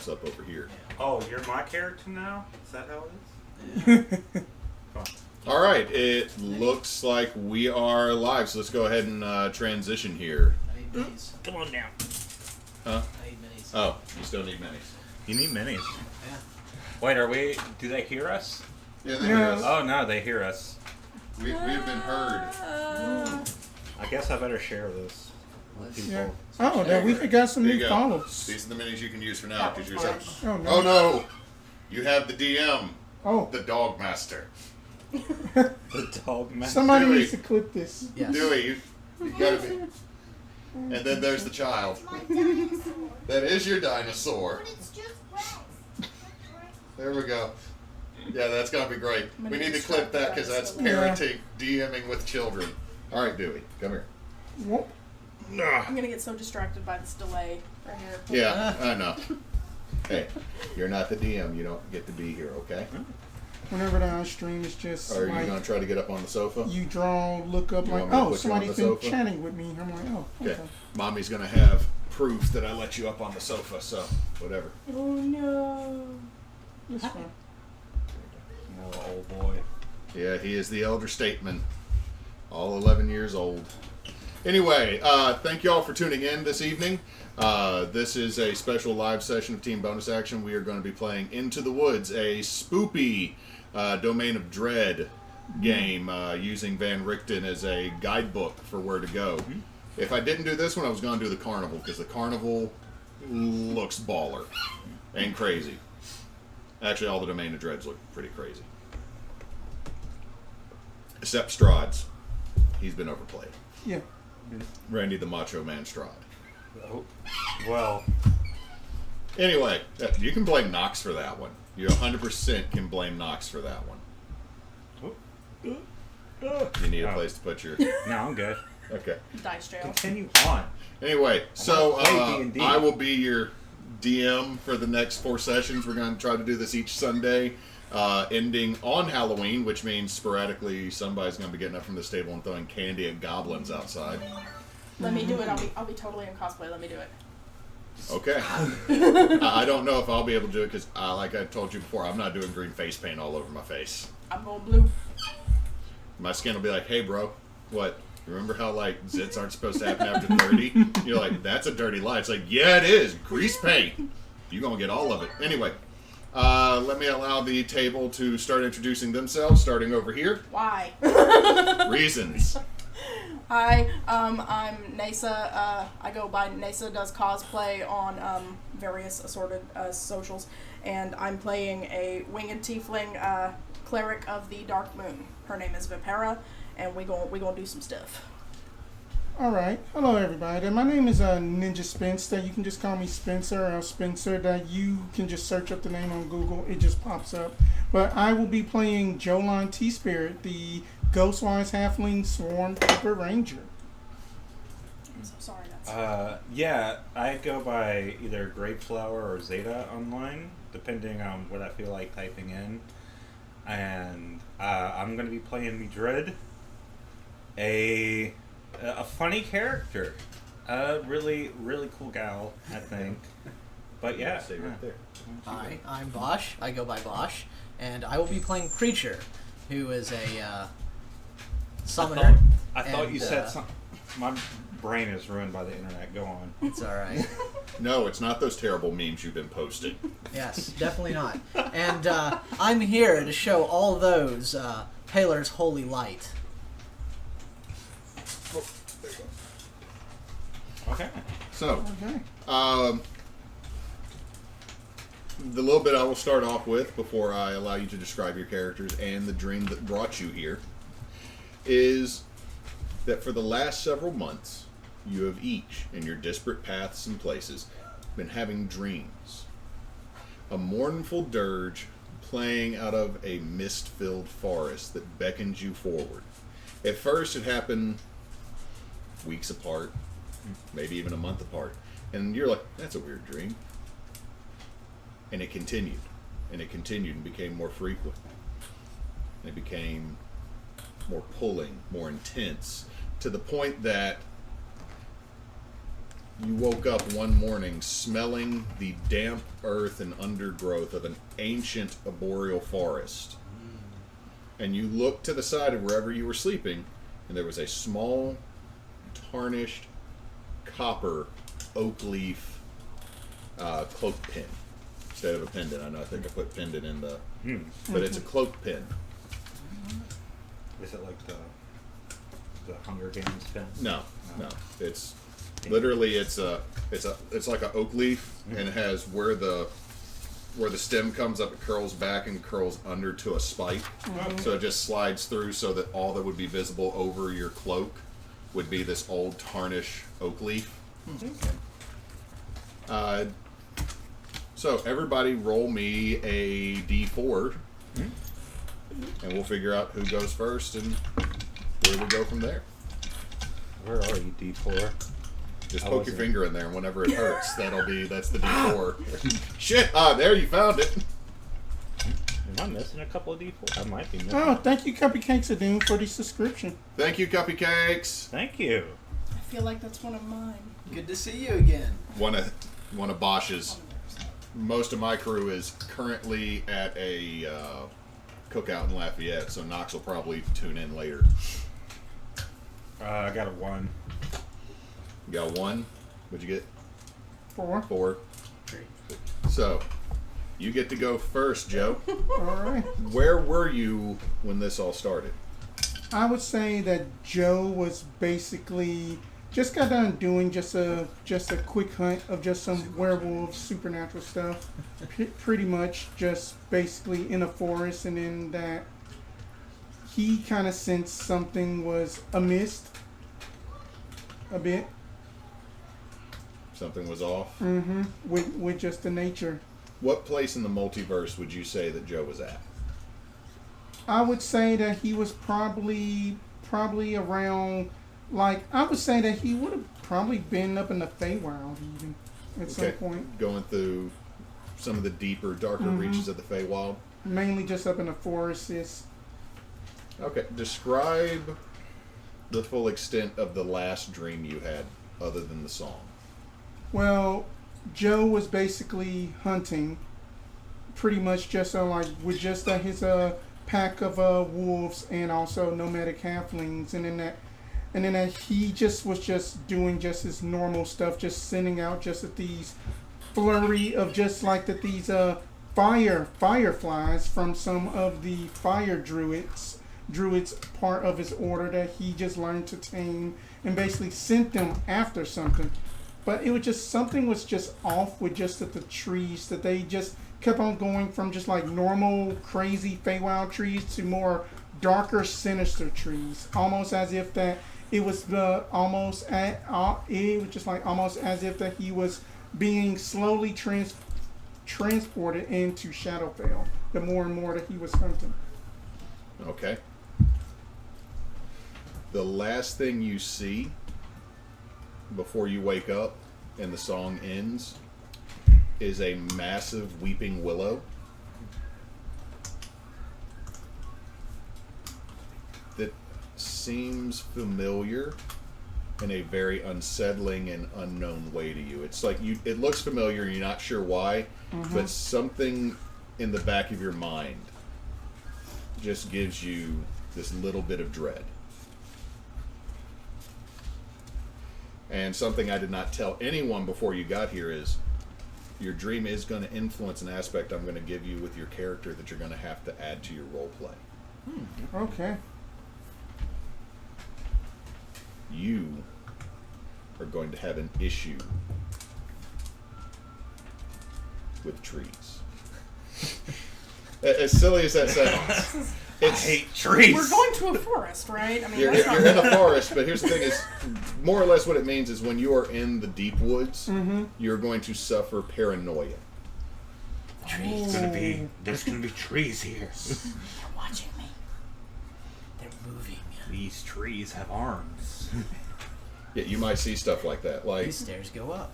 pops up over here. Oh, you're my character now? Is that how it is? Yeah. All right, it looks like we are live, so let's go ahead and transition here. I need minis. Come on now. Huh? I need minis. Oh, you still need minis. You need minis. Yeah. Wait, are we... Do they hear us? Yeah, they hear us. Oh, no, they hear us. We've been heard. I guess I better share this with people. Yeah. Oh, then we got some There new you go. follows. These are the minis you can use for now because you're saying, Oh no. oh no, you have the DM, Oh, the dog master. The dog man. somebody Dewey. needs to clip this. Yes. Dewey, you gotta be. And then there's the child. That is your dinosaur. But it's just grass. There we go. Yeah, that's gonna be great. I'm We gonna need to distract clip that the because that's dinosaur. parenting, DMing with children. All right, Dewey, come here. Whoop. I'm gonna get so distracted by this delay right here. Yeah, I know. Hey, you're not the DM. You don't get to be here, okay? Whenever the stream is just Or are you like gonna try to get up on the sofa? you draw, look up You like, want me to oh, put you on somebody's the been sofa? chatting with me. I'm like, oh, okay. Okay. Mommy's gonna have proof that I let you up on the sofa, so whatever. Oh no. It's fine. Oh, old boy. Yeah, he is the elder statesman. All 11 years old. Anyway, thank you all for tuning in this evening. This is a special live session of Team Bonus Action. We are going to be playing Into the Woods, a spoopy Domain of Dread game using Van Richten as a guidebook for where to go. If I didn't do this one, I was going to do the Carnival, because the Carnival looks baller and crazy. Actually, all the Domain of Dreads look pretty crazy. Except Strahd's. He's been overplayed. Yeah. Randy the Macho Man Strahd. Oh, well, Anyway, you can blame Knox for that one. You 100% can blame Knox for that one. You need a place to put your... no, I'm good. Okay. Dice jail. Continue on. Anyway, so play D&D. I will be your DM for the next 4 sessions. We're going to try to do this each Sunday, ending on Halloween, which means sporadically somebody's going to be getting up from this table and throwing candy at goblins outside. Let me do it. I'll be totally in cosplay. Let me do it. Okay. I don't know if I'll be able to do it because, like I told you before, I'm not doing green face paint all over my face. I'm going blue. My skin will be like, hey, bro, what? Remember how, like, zits aren't supposed to happen after 30? You're like, that's a dirty lie. It's like, yeah, it is. Grease paint. You're going to get all of it. Anyway, let me allow the table to start introducing themselves, starting over here. Why? Reasons. Hi, I'm Neysa. I go by Neysa Does Cosplay on various assorted socials, and I'm playing a winged tiefling cleric of the Dark Moon. Her name is Vipera, and we gonna do some stuff. All right. Hello, everybody. My name is Ninjaspence. That you can just call me Spencer or Spencer. That you can just search up the name on Google. It just pops up. But I will be playing Jolan T-Spirit, the Ghostwise Halfling Sworn Pepper Ranger. I'm so sorry. That's Yeah, I go by either Graveflower or Zeta online, depending on what I feel like typing in. And I'm going to be playing Medrid, a funny character. Really cool gal, I think. But yeah. Stay right there. Hi, I'm Basch. I go by Basch, and I will be playing Creature, who is a summoner. I thought and, you said something. My brain is ruined by the internet. Go on. It's all right. No, it's not those terrible memes you've been posting. Yes, definitely not. And I'm here to show all those Paler's holy light. Okay. So, Okay. the little bit I will start off with before I allow you to describe your characters and the dream that brought you here is that for the last several months, you have each, in your disparate paths and places, been having dreams. A mournful dirge playing out of a mist-filled forest that beckons you forward. At first, it happened weeks apart, maybe even a month apart. And you're like, that's a weird dream. And it continued. And it continued and became more frequent. And it became more pulling, more intense, to the point that you woke up one morning smelling the damp earth and undergrowth of an ancient arboreal forest. And you looked to the side of wherever you were sleeping, and there was a small, tarnished, copper oak leaf cloak pin instead of a pendant. I know I think I put pendant in the... But it's a cloak pin. Is it like the Hunger Games pin? No. It's literally it's like an oak leaf, and it has where the stem comes up, it curls back and curls under to a spike. So it just slides through so that all that would be visible over your cloak would be this old tarnish oak leaf. So everybody roll me a d4, and we'll figure out who goes first and where we go from there. Where are you, D4? Just poke your finger in there, and whenever it hurts, that's the d4. Shit! There, you found it. Am I missing a couple of D4? I might be missing. Oh, thank you, Cupcakes Adoom, for the subscription. Thank you, Cupcakes. Thank you. I feel like that's one of mine. Good to see you again. One of Bosch's. Most of my crew is currently at a cookout in Lafayette, so Knox will probably tune in later. I got a 1. You got 1? What'd you get? 4. 4. So, you get to go first, Joe. All right. Where were you when this all started? I would say that Joe was basically just got done doing just a quick hunt of just some werewolves, supernatural stuff. Pretty much just basically in a forest, and then that he kind of sensed something was amiss a bit. Something was off? With just the nature. What place in the multiverse would you say that Joe was at? I would say that he was probably around, like, I would say that he would have probably been up in the Feywild even at some point. Going through some of the deeper, darker reaches of the Feywild? Mainly just up in the forests. Okay, describe the full extent of the last dream you had other than the song. Well, Joe was basically hunting, pretty much just like with just his pack of wolves and also nomadic halflings, and then that he just was just doing just his normal stuff, just sending out just at these flurry of just like that these fireflies from some of the fire druids part of his order that he just learned to tame, and basically sent them after something. But it was just, something was just off with just the trees, that they just kept on going from just like normal crazy Feywild trees to more darker, sinister trees, almost as if that it was almost as if that he was being slowly transported into Shadowfell the more and more that he was hunting. Okay. The last thing you see before you wake up and the song ends is a massive weeping willow that seems familiar in a very unsettling and unknown way to you. It's like it looks familiar and you're not sure why, but something in the back of your mind just gives you this little bit of dread. And something I did not tell anyone before you got here is your dream is going to influence an aspect I'm going to give you with your character that you're going to have to add to your role play. Okay. You are going to have an issue with trees. As silly as that sounds, I hate trees. We're going to a forest, right? I mean, you're in a forest, but here's the thing: is more or less what it means is when you are in the deep woods, you're going to suffer paranoia. There's gonna be trees here. They're watching me. They're moving. These trees have arms. Yeah, you might see stuff like that. Like These stairs go up.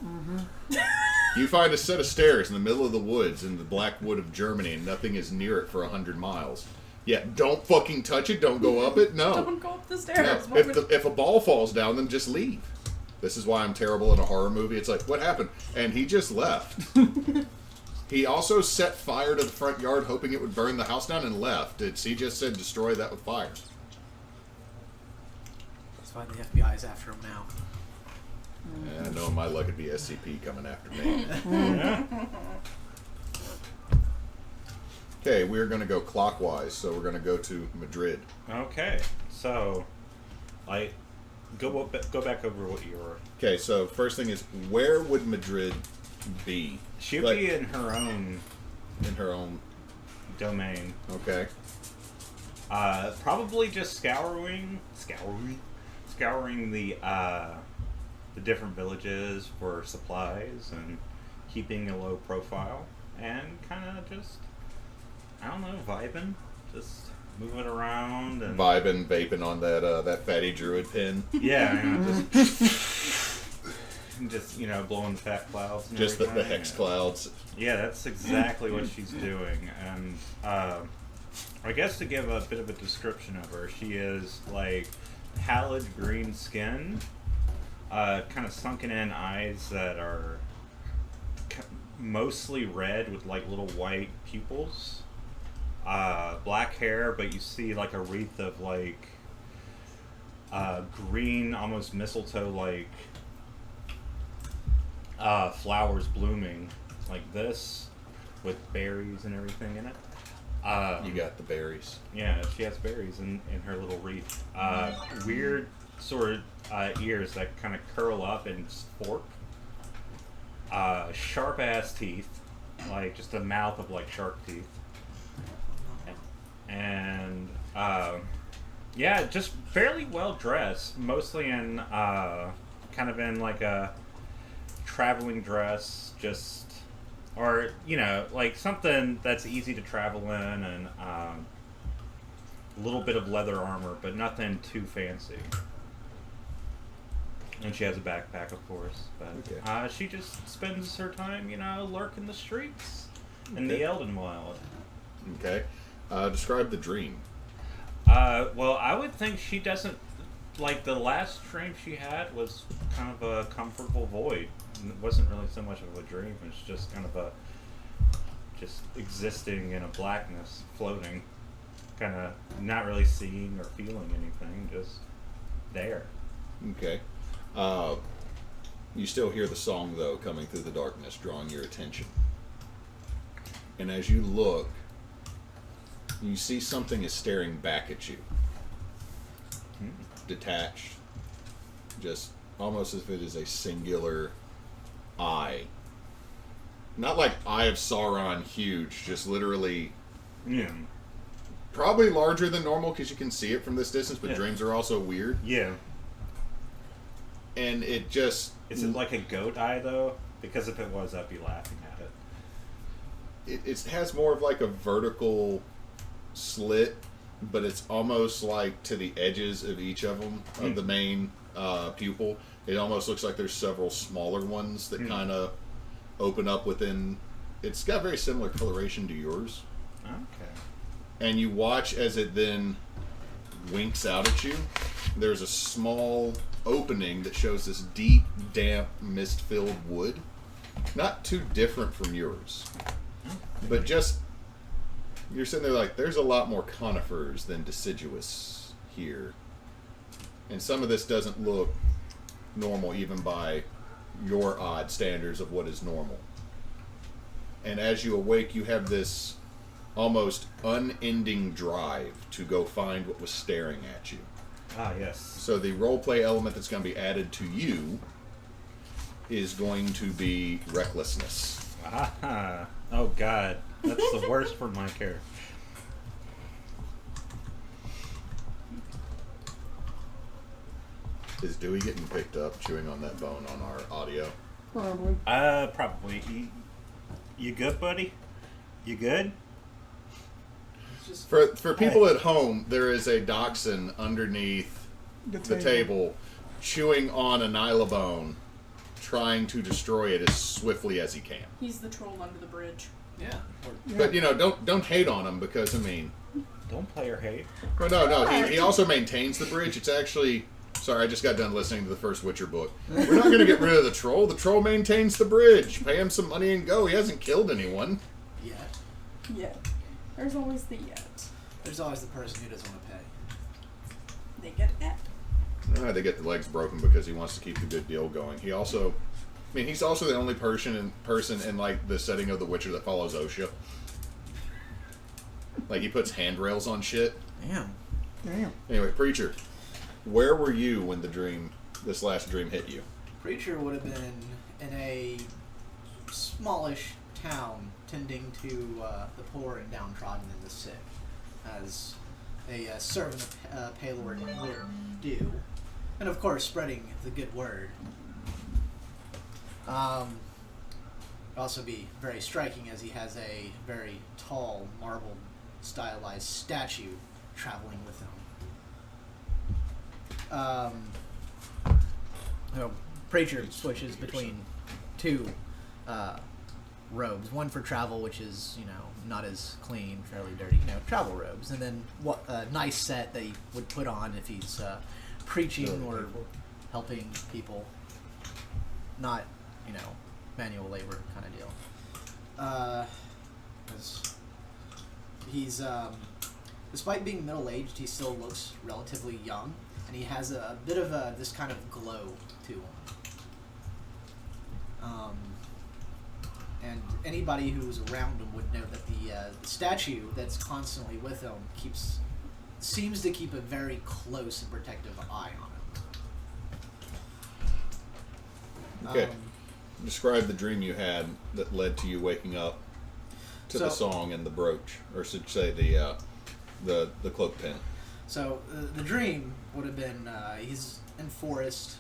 you find a set of stairs in the middle of the woods in the Black Wood of Germany, and nothing is near it for 100 miles. Yeah, don't fucking touch it. Don't go up it. No. Don't go up the stairs. No. If a ball falls down, then just leave. This is why I'm terrible in a horror movie. It's like, what happened? And he just left. He also set fire to the front yard, hoping it would burn the house down, and left. He just said destroy that with fire. That's why the FBI is after him now. And I know in my luck it'd be SCP coming after me. Okay, we're going to go clockwise, so we're going to go to Medrid. Okay, so go back over what you were. Okay, so first thing is, where would Medrid be? She'll be in her own domain. Okay. Probably just scouring the different villages for supplies and keeping a low profile and kind of just, I don't know, vibing, just moving around and Vaping on that fatty druid pin. Yeah, just blowing the fat clouds. And just the everything. hex clouds. Yeah, that's exactly what she's doing. And I guess to give a bit of a description of her, she is like pallid green skin, kind of sunken in eyes that are mostly red with like little white pupils, black hair, but you see like a wreath of like green, almost mistletoe like flowers blooming like this with berries and everything in it. You got the berries. Yeah, she has berries in her little wreath. Weird sort of ears that kind of curl up and fork. Sharp ass teeth, like just a mouth of like shark teeth. And yeah, just fairly well dressed, mostly in kind of in like a traveling dress, just. Or, like something that's easy to travel in, and a little bit of leather armor, but nothing too fancy. And she has a backpack, of course. But Okay. she just spends her time, lurking the streets in the Elden Wild. Okay. Describe the dream. Well, I would think she doesn't... Like, the last dream she had was kind of a comfortable void. It wasn't really so much of a dream. It's just kind of just existing in a blackness, floating, kind of not really seeing or feeling anything, just there. Okay. You still hear the song, though, coming through the darkness, drawing your attention. And as you look, you see something is staring back at you. Detached. Just almost as if it is a singular eye. Not like Eye of Sauron huge, just literally Yeah. probably larger than normal because you can see it from this distance, but dreams are also weird. Yeah. And it just... Is it like a goat eye, though? Because if it was, I'd be laughing at it. It has more of like a vertical slit, but it's almost like to the edges of each of them, of the main pupil. It almost looks like there's several smaller ones that kind of open up within. It's got very similar coloration to yours. Okay. And you watch as it then winks out at you. There's a small opening that shows this deep, damp, mist-filled wood. Not too different from yours. But just, you're sitting there like, there's a lot more conifers than deciduous here. And some of this doesn't look normal even by your odd standards of what is normal. And as you awake, you have this almost unending drive to go find what was staring at you. Ah, yes. So the roleplay element that's going to be added to you is going to be recklessness. Ah, oh God, that's the worst for my character. Is Dewey getting picked up chewing on that bone on our audio? Probably. Probably. You good, buddy? You good? For people at home, there is a dachshund underneath the table chewing on a Nyla bone, trying to destroy it as swiftly as he can. He's the troll under the bridge. Yeah. But don't hate on him because Don't play or hate. well, no, he also maintains the bridge. It's actually Sorry, I just got done listening to the first Witcher book. We're not going to get rid of the troll. The troll maintains the bridge. Pay him some money and go. He hasn't killed anyone. Yet. Yeah. There's always the yet. There's always the person who doesn't want to pay. They get it. They get the legs broken because he wants to keep the good deal going. He also... I mean, he's also the only person in like the setting of The Witcher that follows OSHA. Like he puts handrails on shit. Damn. Anyway, Preacher, where were you when this last dream hit you? Preacher would have been in a smallish town tending to the poor and downtrodden and the sick, as a servant of Paylord would do, and of course spreading the good word. Also be very striking as he has a very tall marble stylized statue traveling with him. Preacher switches between two robes, one for travel, which is, not as clean, fairly dirty, travel robes, and then what a nice set that he would put on if he's preaching or helping people, not manual labor kind of deal. 'Cause he's despite being middle-aged, he still looks relatively young, and he has a bit of this kind of glow to him. And anybody who's around him would know that the statue that's constantly with him seems to keep a very close and protective eye on him. Okay. Describe the dream you had that led to you waking up to the song and the brooch, or should say the cloak pin. So the dream would have been he's in forest,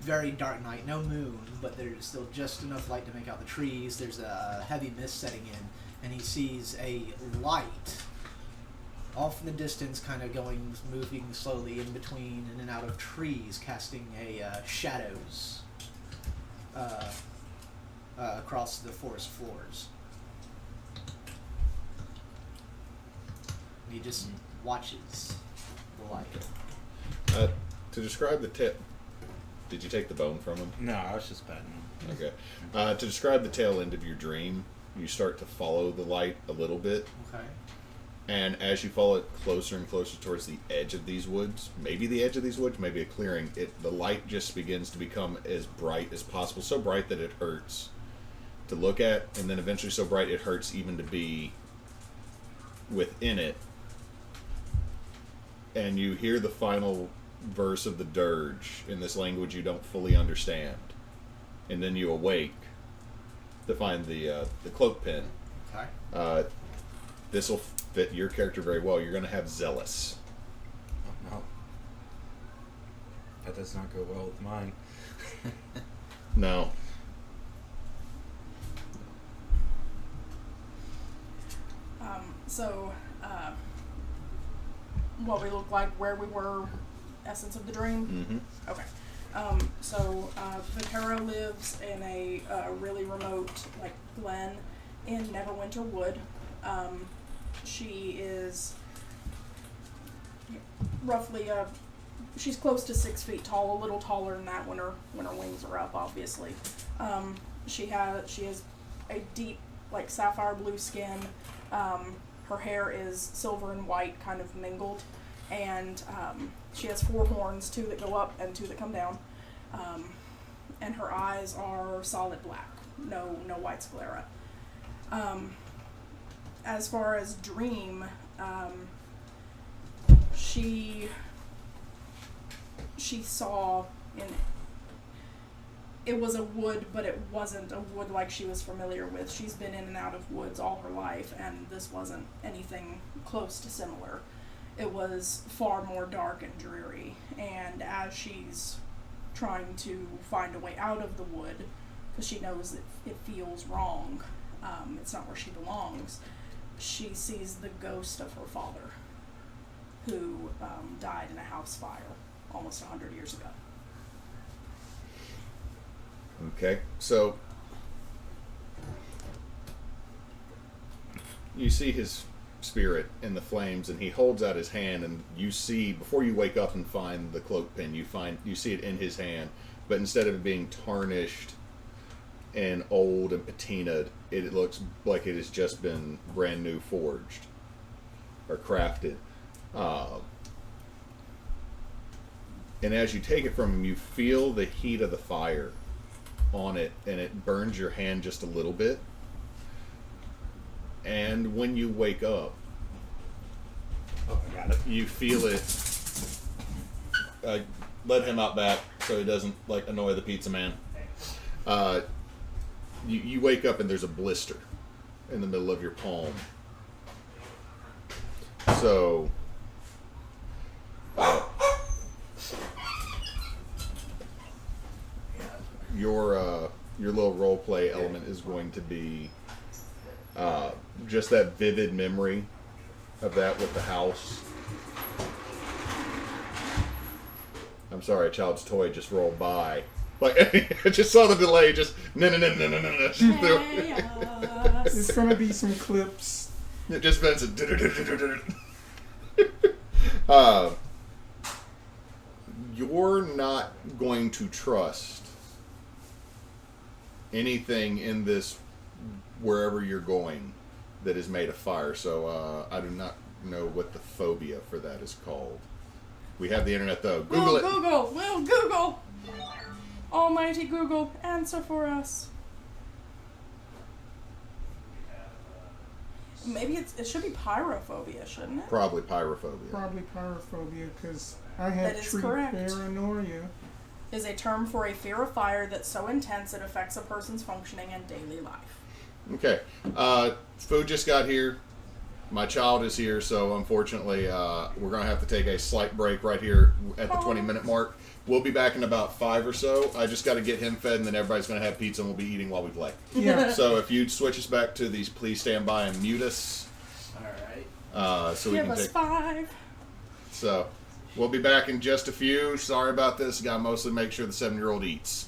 very dark night, no moon, but there's still just enough light to make out the trees. There's a heavy mist setting in, and he sees a light off in the distance, kind of moving slowly in between and out of trees, casting shadows across the forest floors. And he just watches the light. To describe the tip, did you take the bone from him? No, I was just petting him. Okay. To describe the tail end of your dream, you start to follow the light a little bit. Okay. And as you follow it closer and closer towards the edge of these woods, maybe the edge of these woods, maybe a clearing, the light just begins to become as bright as possible. So bright that it hurts to look at, and then eventually so bright it hurts even to be within it. And you hear the final verse of the dirge in this language you don't fully understand. And then you awake to find the cloak pin. Okay. This will fit your character very well. You're going to have zealous. Oh, no. That does not go well with mine. No. What we look like, where we were, essence of the dream? Mm-hmm. Okay. Vipera lives in a really remote, glen in Neverwinter Wood. She is roughly she's close to 6 feet tall, a little taller than that when her wings are up, obviously. She has a deep, sapphire blue skin. Her hair is silver and white, kind of mingled, and she has 4 horns, 2 that go up and 2 that come down. And her eyes are solid black, no white sclera. As far as dream, she saw it was a wood, but it wasn't a wood like she was familiar with. She's been in and out of woods all her life, and this wasn't anything close to similar. It was far more dark and dreary, and as she's trying to find a way out of the wood, because she knows that it feels wrong, it's not where she belongs, she sees the ghost of her father, who died in a house fire almost 100 years ago. Okay, so you see his spirit in the flames, and he holds out his hand, and you see, before you wake up and find the cloak pin, you see it in his hand, but instead of it being tarnished and old and patinaed, it looks like it has just been brand new forged or crafted. And as you take it from him, you feel the heat of the fire on it, and it burns your hand just a little bit. And when you wake up, I got it. you feel it. Let him out back so he doesn't annoy the pizza man. You wake up and there's a blister in the middle of your palm. So your little role play element is going to be just that vivid memory of that with the house. I'm sorry, a child's toy just rolled by. I just saw the delay. Just no. There's gonna be some clips. It just been you're not going to trust anything in this wherever you're going that is made of fire. So I do not know what the phobia for that is called. We have the internet though. Google it. We'll Google. Almighty Google, answer for us. Maybe it should be pyrophobia, shouldn't it? Probably pyrophobia. Probably pyrophobia, because I have That is tree correct. paranoia. Is a term for a fear of fire that's so intense it affects a person's functioning and daily life. Okay. Food just got here. My child is here, so unfortunately, we're going to have to take a slight break right here at the 20-minute mark. We'll be back in about 5 or so. I just got to get him fed, and then everybody's going to have pizza, and we'll be eating while we play. Yeah. So if you'd switch us back to these, please stand by and mute us. All right. So we Give can us take. 5. So we'll be back in just a few. Sorry about this. Got to mostly make sure the 7-year-old eats.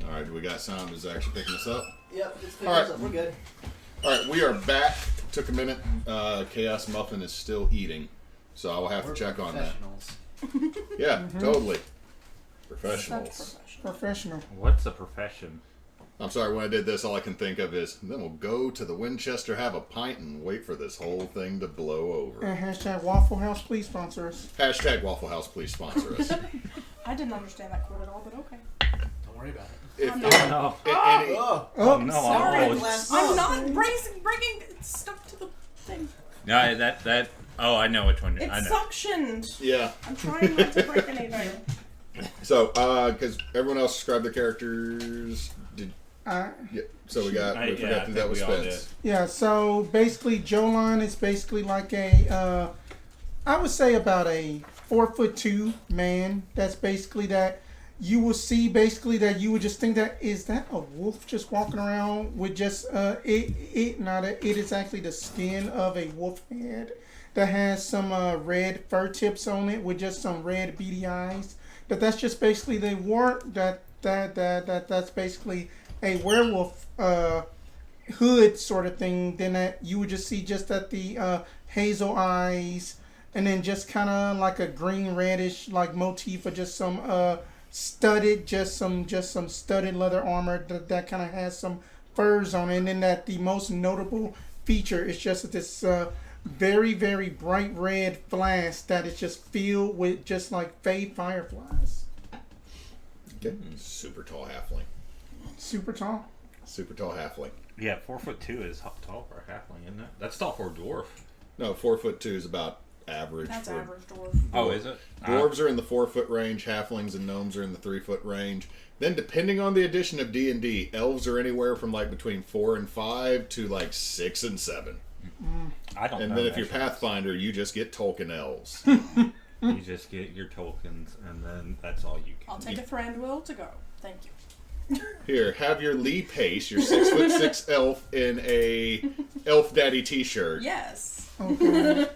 All right, we got sound is actually picking us up. Yep, it's All right. up. We're good. All right, we are back. Took a minute. Chaos Muffin is still eating, so I will have to check on that. Professionals. Yeah, totally. Such Professionals. Professional. What's a profession? I'm sorry, when I did this, all I can think of is, then we'll go to the Winchester, have a pint, and wait for this whole thing to blow over. And hashtag Waffle House, please sponsor us. Hashtag Waffle House, please sponsor us. I didn't understand that quote at all, but okay. Don't worry about it. If, I'm if- No. any- Oh, Oh, No, Sorry, oh, I'm not bringing stuff to the thing. no, that. Oh, I know which one. I It's know. suctioned. yeah. I'm trying not to break anything. So, because everyone else described their characters. Yeah. So we got I through that with think we all Spence. Yeah, so basically Jolan is basically like a, I would say about a 4'2" man. That's basically that you will see basically that you would just think that, is that a wolf just walking around with just, it is actually the skin of a wolf head that has some red fur tips on it with just some red beady eyes. That's just basically the that's basically a werewolf hood sort of thing. Then that you would just see just that the hazel eyes, and then just kind of like a green reddish like motif of just some studded, just some studded leather armor that kind of has some furs on it, and then that the most notable feature is just this very, very bright red flask that is just filled with just like fade fireflies. Okay. Super tall halfling. Super tall. Super tall halfling. Yeah, 4'2" is tall for a halfling, isn't it? That's tall for a dwarf. No, 4'2" is about average. That's for average dwarf. Oh, is it? Dwarves are in the 4-foot range. Halflings and gnomes are in the 3-foot range. Then, depending on the edition of D&D, elves are anywhere from like between 4 and 5 to like 6 and 7. I don't know. And then if you're Pathfinder, you just get Tolkien elves. You just get your tokens, and then that's all you I'll can. take a Thranduil to go. Thank you. Here, have your Lee Pace, your 6'6" elf in a Elf Daddy t-shirt. Yes. Okay.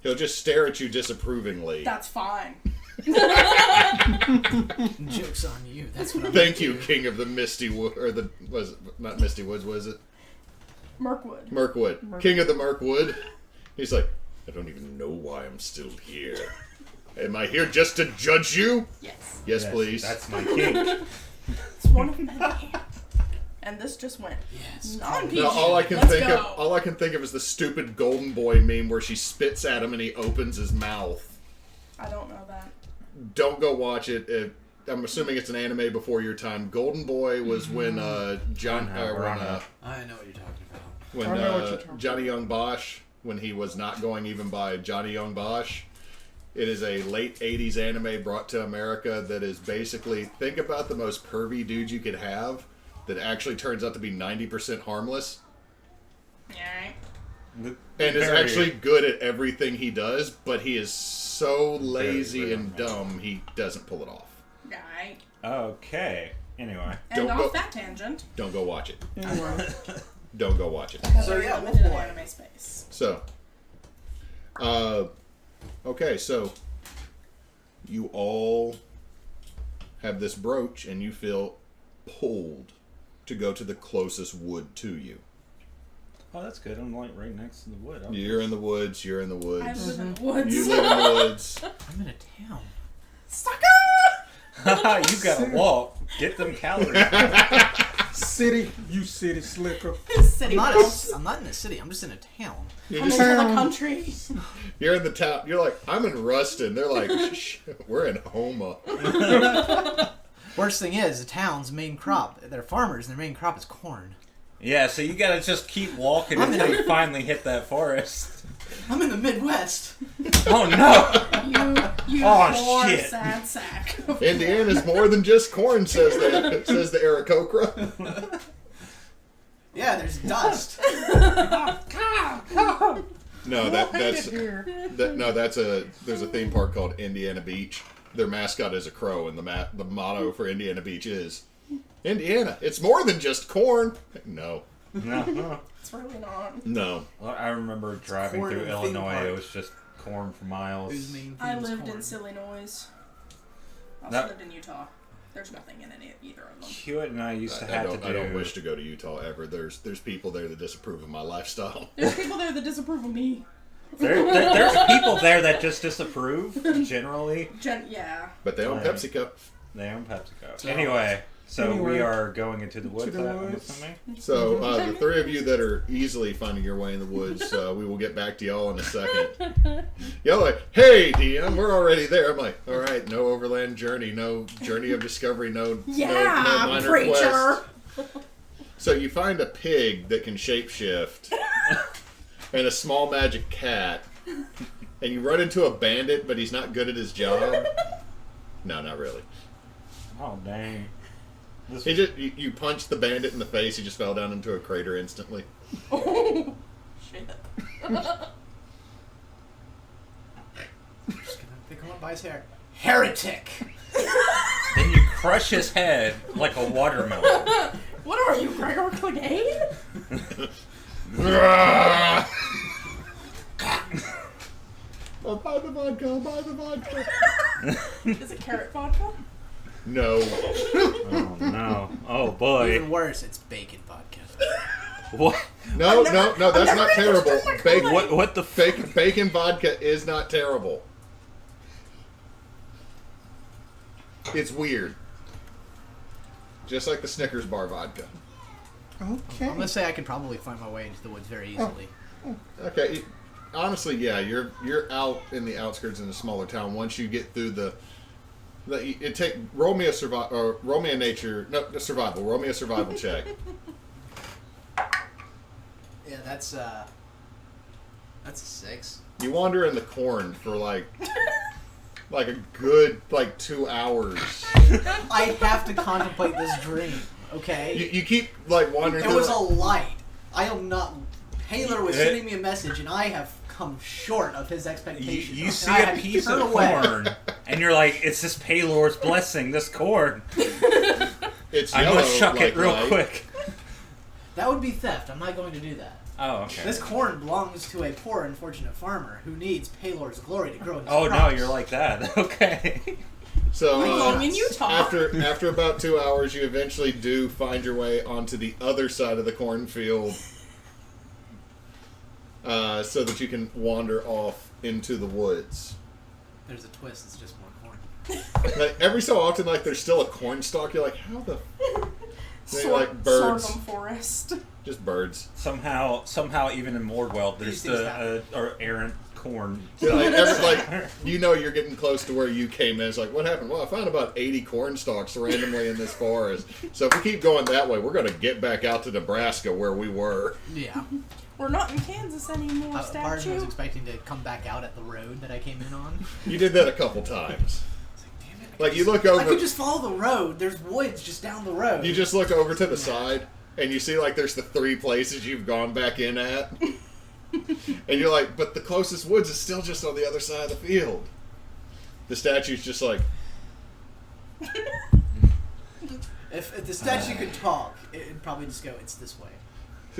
He'll just stare at you disapprovingly. That's fine. Joke's on you. That's what I'm Thank you, King of the Misty Wood, or the was it not Misty Woods? Was it Mirkwood. Mirkwood? King of the Mirkwood. He's like, I don't even know why I'm still here. Am I here just to judge you? Yes. Yes, please. That's my kink. It's one of many. And this just went Yes. non-PG. Now, all I can Let's think go. of, all I can think of is the stupid Golden Boy meme where she spits at him and he opens his mouth. I don't know that. Don't go watch it. I'm assuming it's an anime before your time. Golden Boy was when John, I know what you're talking about. when I know what you're talking Johnny Young Bosch, when he was not going even by Johnny Young Bosch. It is a late 80s anime brought to America that is basically, think about the most pervy dude you could have that actually turns out to be 90% harmless Yeah. and is Very- actually good at everything he does, but he is so lazy very and dumb he doesn't pull it off. Right. Okay. Anyway. And Don't off go- that tangent. Don't go watch it. Anyway, Don't go watch it. So, yeah, limited Wolf Boy. anime space. So, okay, so you all have this brooch and you feel pulled to go to the closest wood to you. Oh, that's good. I'm like right next to the wood. Okay. You're in the woods, you're in the I woods. live in the woods. You live in the woods. I'm in a town. Sucker! You gotta walk. Get them calories. city, you city slicker. City girls. I'm not in a city. I'm just in a town. You're, I'm just, into the Town. country. you're in the town. You're like, I'm in Ruston. They're like, Shh, we're in Homa. Worst thing is, the town's main crop. They're farmers, and their main crop is corn. Yeah, so you gotta just keep walking until you finally hit that forest. I'm in the Midwest. Oh no! You Oh, poor shit. sad sack. Indiana's more than just corn, says the Aarakocra. Yeah, there's dust. No, that's there's a theme park called Indiana Beach. Their mascot is a crow, and the motto for Indiana Beach is Indiana. It's more than just corn. No, No. It's really not. no. Well, I remember driving corn through theme Illinois. park. It was just corn for miles. Whose main I theme is lived corn. in Silly Noise. I also That- lived in Utah. There's nothing in either of them. Hewitt and I used to I have don't, to I do. don't wish to go to Utah ever. There's people there that disapprove of my lifestyle. There's people there that disapprove of me. There's people there that just disapprove. Generally, Yeah. But they own Right. PepsiCo. they own PepsiCo. Anyway, so Anyway, we are going into the woods. the I'm woods. assuming. So the three of you that are easily finding your way in the woods, we will get back to y'all in a second. Y'all like, hey DM, we're already there. I'm like, all right, no overland journey, no journey of discovery, no Yeah, minor preacher. quest. So you find a pig that can shapeshift, and a small magic cat, and you run into a bandit, but he's not good at his job. No, not really. Oh dang! This He just you punch the bandit in the face. He just fell down into a crater instantly. Oh, shit. Just gonna pick him up by his hair. Heretic! Then you crush his head like a watermelon. What are you, Gregor Clegane? I'll buy the vodka. I'll buy the vodka. Is it carrot vodka? No. Oh no! Oh boy! Even worse, it's bacon vodka. What? No, never- no, no, that's I've not never even terrible. drunk my Bacon, Kool-Aid. What the? bacon vodka is not terrible. It's weird. Just like the Snickers bar vodka. Okay. I'm gonna say I could probably find my way into the woods very easily. Okay. Honestly, yeah, you're out in the outskirts in a smaller town. Once you get through roll me a survival check. Yeah, that's a 6. You wander in the corn for like a good 2 hours. I have to contemplate this dream. Okay. You keep wandering. There was a light. I am not. Haler was sending me a message, and I have come short of his expectations. You see a piece of corn, and you're like, "It's this Paylor's blessing. This corn." It's I'm yellow, gonna shuck it real light. quick. That would be theft. I'm not going to do that. Oh, okay. This corn belongs to a poor, unfortunate farmer who needs Paylor's glory to grow his Oh crops. no, you're like that. Okay. So Belong in Utah. after about 2 hours, you eventually do find your way onto the other side of the cornfield, so that you can wander off into the woods. There's a twist. It's just more corn. Every so often, there's still a corn stalk. You're like, how the? Birds. Sorghum forest. Just birds. Somehow, even in Mordwell, there's These things the errant corn. You're getting close to where you came in. It's like, what happened? Well, I found about 80 corn stalks randomly in this forest. So if we keep going that way, we're going to get back out to Nebraska where we were. Yeah. We're not in Kansas anymore, Part of me was statue. expecting to come back out at the road that I came in on. You did that a couple times. Damn it. You look over. I could just follow the road. There's woods just down the road. You just look over to the side, and you see there's the 3 places you've gone back in at. And you're like, but the closest woods is still just on the other side of the field. The statue's just like... If the statue could talk, it'd probably just go, "It's this way."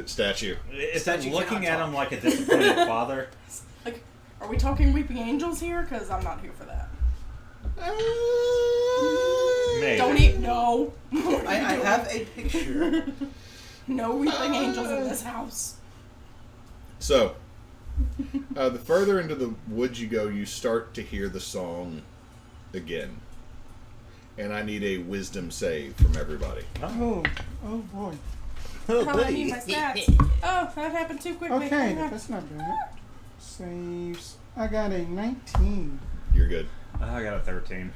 Statue. It's Statue looking cannot at talk. him like a disappointed father. Are we talking weeping angels here? Because I'm not here for that. Maybe. Don't eat. No. I have a picture. No weeping angels in this house. So, the further into the woods you go, you start to hear the song again. And I need a wisdom save from everybody. Oh boy. Oh, I need my stats. Oh, that happened too quickly. Okay, that's not bad. Saves. I got a 19. You're good. I got a 13.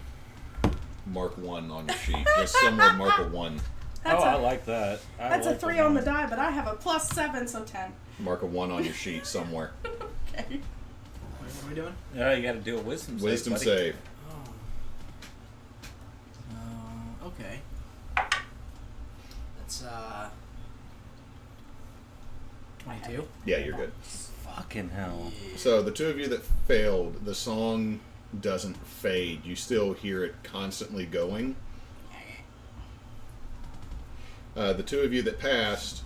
Mark 1 on your sheet. Just somewhere mark a 1. I like that. That's a 3 on the die, but I have a +7, so 10. Mark a 1 on your sheet somewhere. Okay. What are we doing? Yeah, you got to do a wisdom save. Wisdom buddy. save. Okay. That's 22. Yeah, you're good. Fucking hell. So the 2 of you that failed, the song doesn't fade. You still hear it constantly going. The 2 of you that passed,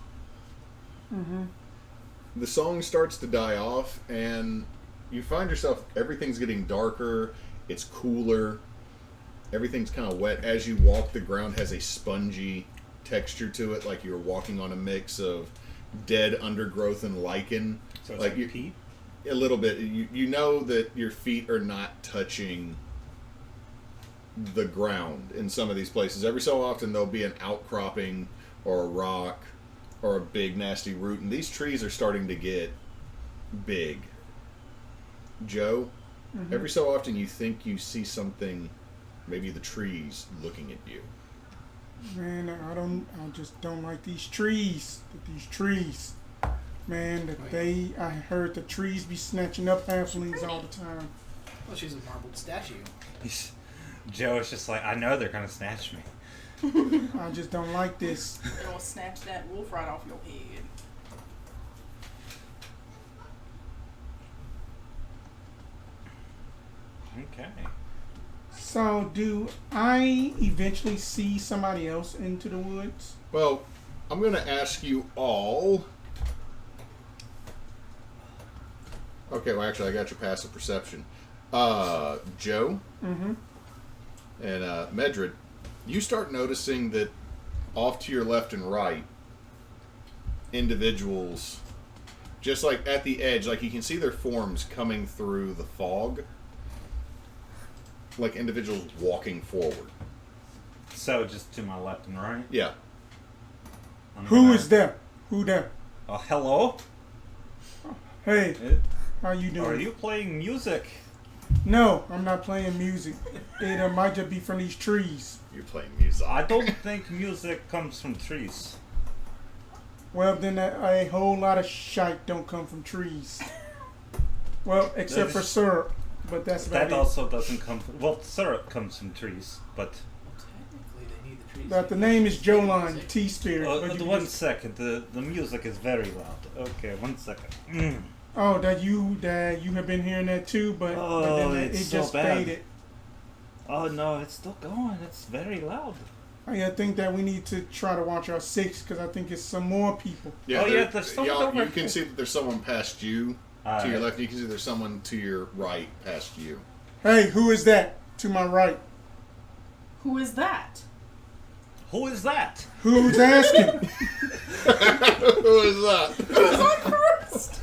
the song starts to die off, and you find yourself, everything's getting darker, it's cooler, everything's kind of wet. As you walk, the ground has a spongy texture to it, like you're walking on a mix of dead undergrowth and lichen. So it's like you, peat? a little bit. You know that your feet are not touching the ground in some of these places. Every so often there'll be an outcropping or a rock or a big nasty root, and these trees are starting to get big. Joe, every so often you think you see something, maybe the trees looking at you. Man, I just don't like these trees. These trees. Man, I heard the trees be snatching up halflings all the time. Well, she's a marbled statue. Joe is just like, I know they're going to snatch me. I just don't like this. They're gonna snatch that wolf right off your head. Okay. So, do I eventually see somebody else into the woods? Well, I'm going to ask you all. Okay, well, actually, I got your passive perception. Joe and Medrid, you start noticing that off to your left and right, individuals, just like at the edge, like you can see their forms coming through the fog, like individuals walking forward. So just to my left and right. Yeah. Who is there? Who there? Hello. Hey, how you doing? Are you playing music? No, I'm not playing music. It might just be from these trees. You're playing music. I don't think music comes from trees. Well, then a whole lot of shite don't come from trees. Well, except for syrup, but that's about That it. also doesn't come from... Well, syrup comes from trees, but... Technically, they need the trees. But the name is Jolan, Tea Spirit. but you one just- second. The music is very loud. Okay, 1 second. Oh, that you have been hearing that too, but then it's it so just bad. faded. Oh no, it's still going. It's very loud. I think that we need to try to watch our six because I think it's some more people. Yeah, Oh, there- yeah, there's someone y'all, over you can here. see that there's someone past you to your left. You can see there's someone to your right past you. Hey, who is that to my right? Who is that? Who is that? Who's asking? Who is that? Who's on first?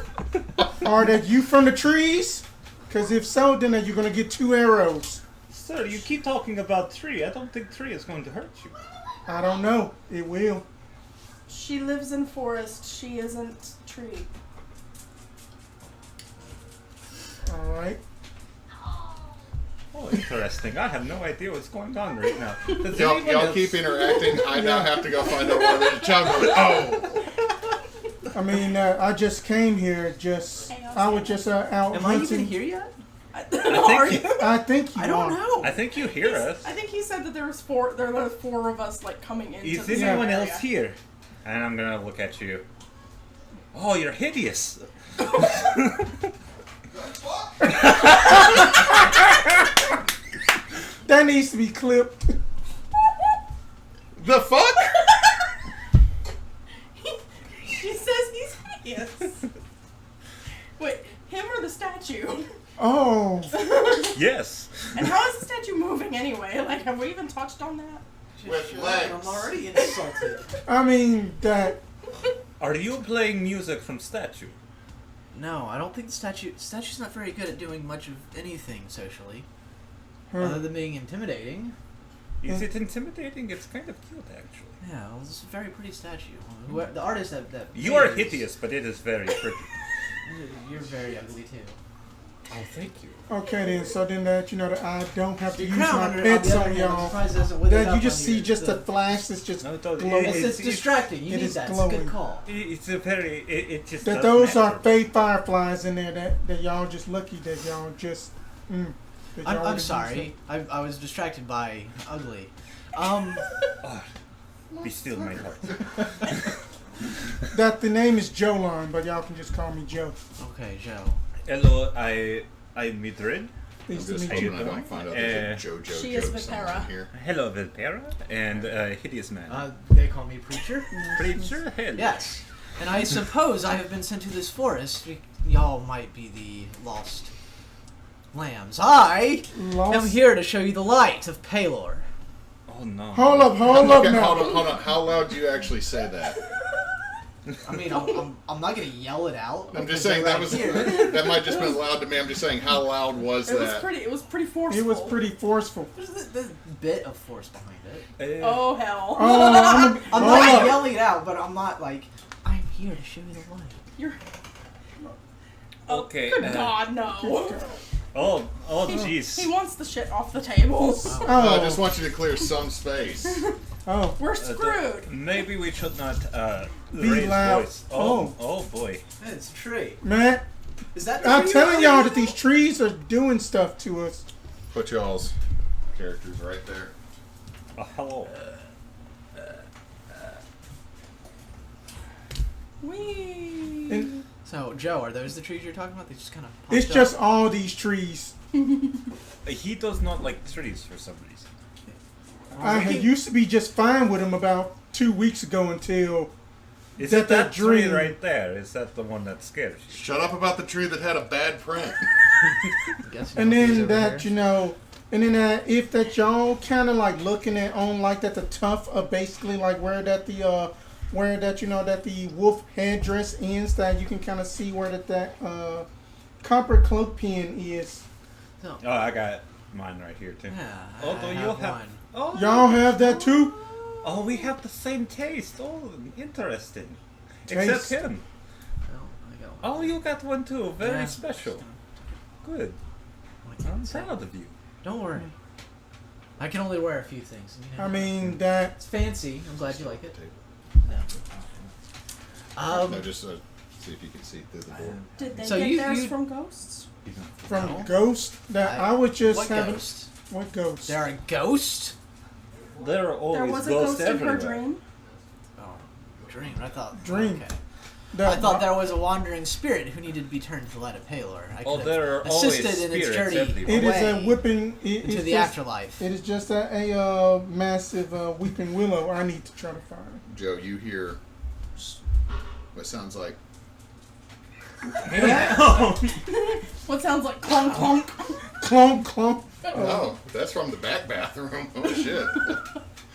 Are that you from the trees? Because if so, then you're going to get 2 arrows. Sir, you keep talking about tree. I don't think tree is going to hurt you. I don't know. It will. She lives in forest. She isn't tree. All right. Oh, interesting. I have no idea what's going on right now. Does Y'all, anyone y'all else- keep interacting. I now have to go find out where there's a child going, oh! I mean, I just came here. I was just out Am I even hunting. here yet? Are think you? I think you I don't are. know. I think you hear us. I think he said that there were 4 of us like coming into Is the anyone area. else here? And I'm gonna look at you. Oh, you're hideous. That needs to be clipped. The fuck? She says he's hideous. Wait, him or the statue? Oh, Yes. And how is the statue moving anyway? Like, have we even touched on that? With Shut up, legs. I'm already insulted. I mean that. Are you playing music from statue? No, I don't think the statue's not very good at doing much of anything socially, Hmm. other than being intimidating. Is it intimidating? It's kind of cute, actually. Yeah, well, it's a very pretty statue. The artist that You are made it is- hideous, but it is very pretty. You're very ugly too. Oh, thank you. Okay then. So then that that I don't have to Your use crown my under pets the other on hand, I'm y'all. surprised it doesn't wither That up you just on see your- just the- a flash that's just No, it doesn't. glowing. It's distracting. You It need is that. It's a glowing. good call. It's a very. It just. That does those are matter. fake fireflies in there. That y'all just lucky that y'all just. that y'all I'm would've sorry. I was distracted by ugly. Oh, be still, my heart. used that the name is Jolan, but y'all can just call me Joe. Okay, Joe. Hello, I'm Medrid. I'm Pleased to just meet you. hoping I don't find out there's a JoJo She is joke somewhere Vipera. in here. Hello, Vipera, and hideous man. They call me preacher. Preacher, hello. Yes. And I suppose I have been sent to this forest. Y'all might be the lost lambs. I Lost- am here to show you the light of Palor. Oh no. Hold up Okay, now. hold on. How loud do you actually say that? I mean, I'm not gonna yell it out. I'm just because saying they're that right was here. that might just been loud to me. I'm just saying how loud was It was that? pretty forceful. It was pretty forceful. There's a bit of force behind it. Oh hell. Oh, I'm hold not up. yelling it out, but I'm not like I'm here to show you the light. You're Oh, Okay, good God, no. Oh, He jeez. wants the shit off the table. I Oh, just want you to clear some space. oh. We're screwed. Maybe we should not Be raise loud. voice. Oh. Oh boy. It's a tree. Man, Is that? the I'm tree telling you're y'all on? that these trees are doing stuff to us. Put y'all's characters right there. Oh, hello. Wee. And So, Joe, are those the trees you're talking about? They just kind of. it's just all these trees. He does not like trees for some reason. I had used to be just fine with them about 2 weeks ago until Is That it that dream. tree right there? Is that the one that scares you? Shut up about the tree that had a bad print. and then that and then if that y'all kind of like looking at on like that the tuft of basically like where that the that the wolf headdress ends, that you can kind of see where that copper cloak pin is. So, Oh, I got mine right here too. yeah. Although I you'll have have Oh, Y'all have that too? oh, we have the same taste. Oh, interesting. Taste. Except him. Well, I got one. Oh, you got one too. Very Yeah. special. Good. I can't I'm say. proud of you. Don't worry. I can only wear a few things. You know? I mean, that. it's fancy. I'm glad you like it. No, just see if you can see through the door. Did they So get you- theirs you- from ghosts? From No. Ghost, that I would just what have ghost? What Ghost? There are ghosts? There are always There was a ghosts ghost in her everywhere. dream. Oh, dream. I thought. Dream. Okay. That I thought there was a wandering spirit who needed to be turned to the light of Palor. I Oh, could there have are always assisted in its spirits journey everywhere. It is a away whipping. It into is the just, afterlife. It is just a massive weeping willow. I need to try to find. Joe, you hear what sounds like What sounds like clunk clunk? Clunk, clunk. oh, that's from the back bathroom. Oh shit.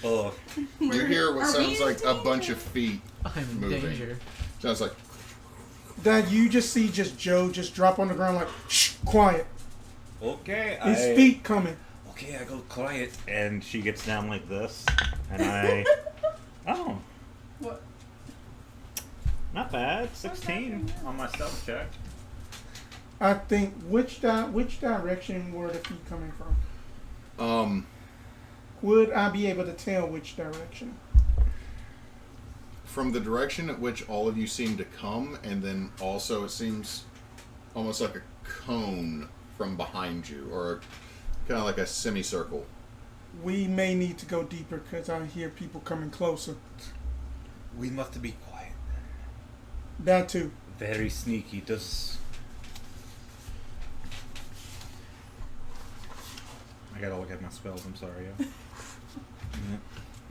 Oh, You hear what Are we sounds in like a bunch of feet. I'm in moving. danger. Sounds like That you just see just Joe just drop on the ground like, shh, quiet. okay. His feet coming. Okay, I go quiet, and she gets down like this, and I. Oh, What? not bad. 16 on my stealth check. I think which direction were the feet coming from? Would I be able to tell which direction? from the direction at which all of you seem to come, and then also it seems almost like a cone from behind you, or kind of like a semicircle. We may need to go deeper because I hear people coming closer. We must be quiet. That too. Very sneaky. Does. I gotta look at my spells. I'm sorry. Yeah.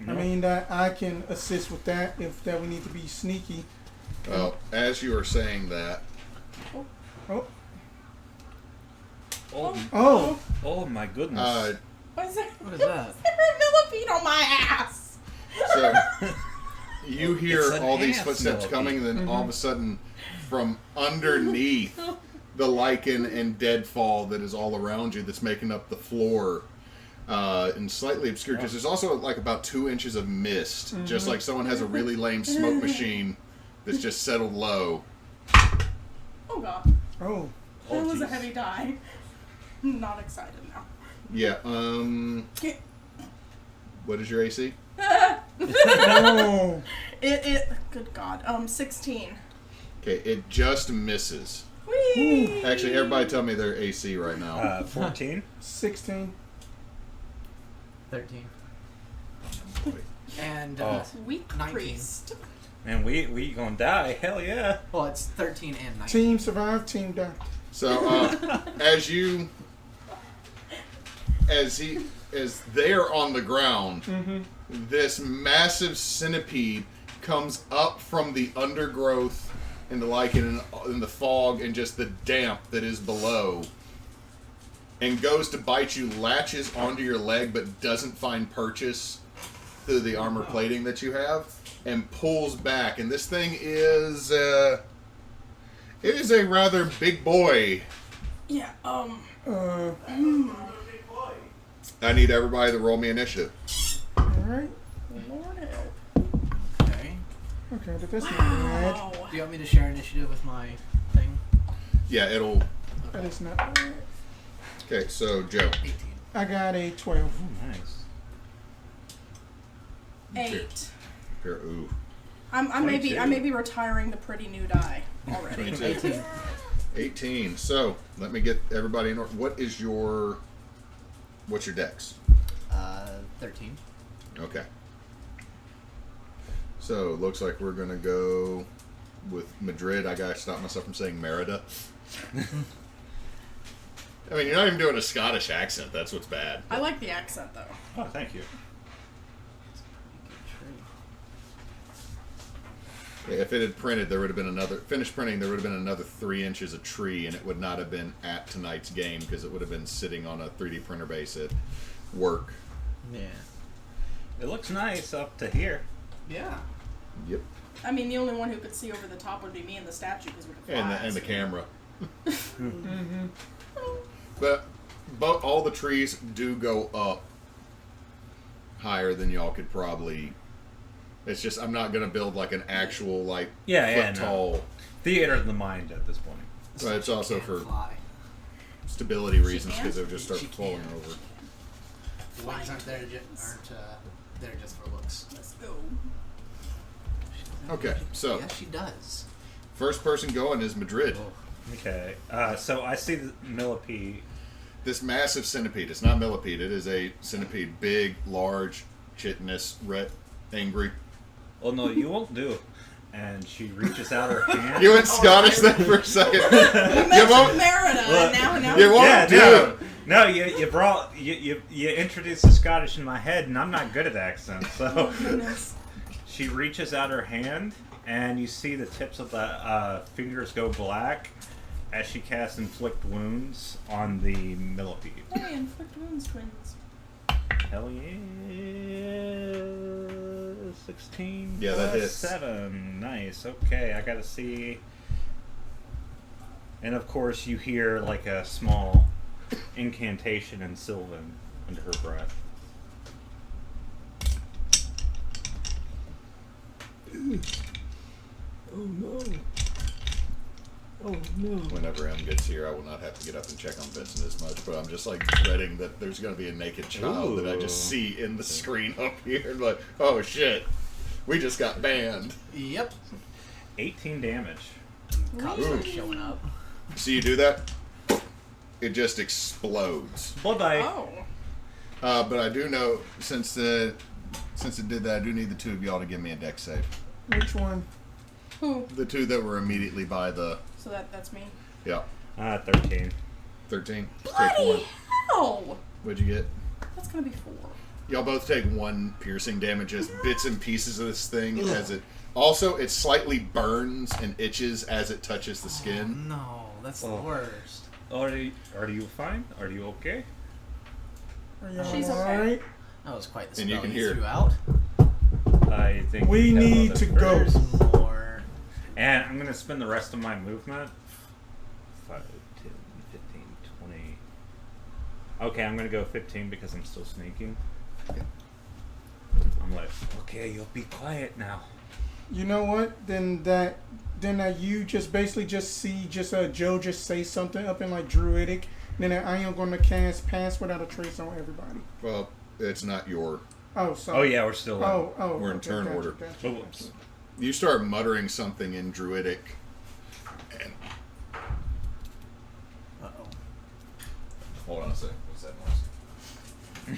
I mean that I can assist with that if that we need to be sneaky. Well, as you are saying that, Oh, Oh, oh my goodness. What is that? What is that? There are millipede on my ass. so you hear It's an all these ass footsteps millipede. coming, and then all of a sudden, from underneath the lichen and deadfall that is all around you, that's making up the floor, and slightly obscured, because there's also like about 2 inches of mist, just like someone has a really lame smoke machine that's just settled low. Oh god. oh. That was a jeez. heavy die. I'm not excited now. Yeah. What is your AC? Oh. Good god. 16. Okay, it just misses. Whee! Actually, everybody tell me their AC right now. 14. 16. 13. And, Oh. Weak 19. priest. And we gonna die. Hell yeah. well, it's 13 and 19. Team survive, team die. So, as they are on the ground, this massive centipede comes up from the undergrowth and the lichen and the fog and just the damp that is below, and goes to bite you, latches onto your leg, but doesn't find purchase through the armor plating that you have, and pulls back. And this thing is, it is a rather big boy. Yeah, I need everybody to roll me initiative. Alright. Lord help. Okay. Okay, but that's not bad. Wow. Do you want me to share initiative with my thing? Yeah, it'll. That is not bad. Okay, so Joe. 18. I got a 12. Oh, nice. 8. Here, ooh. I may be 22. retiring the pretty new die already. 18. 18. So let me get everybody in order. What's your dex? 13. Okay. So it looks like we're gonna go with Medrid. I gotta stop myself from saying Merida. I mean, you're not even doing a Scottish accent. That's what's bad. I like the accent though. Oh, thank you. If it had printed, there would have been finished printing. There would have been another 3 inches of tree, and it would not have been at tonight's game because it would have been sitting on a 3D printer base at work. Yeah. It looks nice up to here. Yeah. Yep. I mean, the only one who could see over the top would be me and the statue because we could fly. And the camera. Mm-hmm. But all the trees do go up higher than y'all could probably. It's just I'm not gonna build like an actual like Yeah, foot no. tall. Theater of the mind at this point. But it's also Can't for fly. stability reasons can? because they'll just start She falling can. over. The wings aren't there just for looks. Let's go. Okay, so Yeah, she does. first person going is Medrid. Okay. So I see the millipede. This massive centipede. It's not millipede. It is a centipede. Big, large, chitinous, red, angry. Oh no, you won't do. And she reaches out her hand. You went Scottish there for a second. You You mentioned won't. Merida, Look, and now you won't Yeah, do. no, you brought you introduced the Scottish in my head, and I'm not good at accents. So Oh, goodness. she reaches out her hand, and you see the tips of the fingers go black as she casts inflict wounds on the millipede. Hey, inflict wounds, twins. Hell yeah! 16. Yeah, that plus hits. 7. Nice. Okay, I gotta see. And of course, you hear like a small incantation in Sylvan under her breath. Oh no. Oh no. Whenever M gets here, I will not have to get up and check on Vincent as much, but I'm just like dreading that there's going to be a naked child that I just Ooh. see in the screen up here. Like, oh shit, we just got banned. Yep. 18 damage. Cops Ooh. are showing up. See you do that? It just explodes. Bye bye. Oh. But I do know, since it did that, I do need the two of y'all to give me a deck save. Which one? Who? The two that were immediately by the, So that's me. yeah, 13. 13. Take Bloody one. hell! What'd you get? That's gonna be 4. Y'all both take 1 piercing damage as bits and pieces of this thing as it. Also, it slightly burns and itches as it touches the skin. Oh, no, that's the Oh. worst. Are you fine? Are you okay? Are y'all She's okay. alright? That was quite the And you spell can you hear- threw out. I think We have need other to go. prayers. There's more. And I'm gonna spend the rest of my movement. 5, 10, 15, 20. Okay, I'm gonna go 15 because I'm still sneaking. Okay. I'm like, okay, you'll be quiet now. You know what? Then that you just basically just see Joe just say something up in like druidic. Then I am going to cast Pass Without a Trace on everybody. Well, it's not your. Oh, Oh sorry. yeah, we're still. Oh, We're in okay, turn gotcha, order. gotcha, Oh, gotcha. whoops. You start muttering something in druidic, and Uh-oh. hold on a second. What's that noise?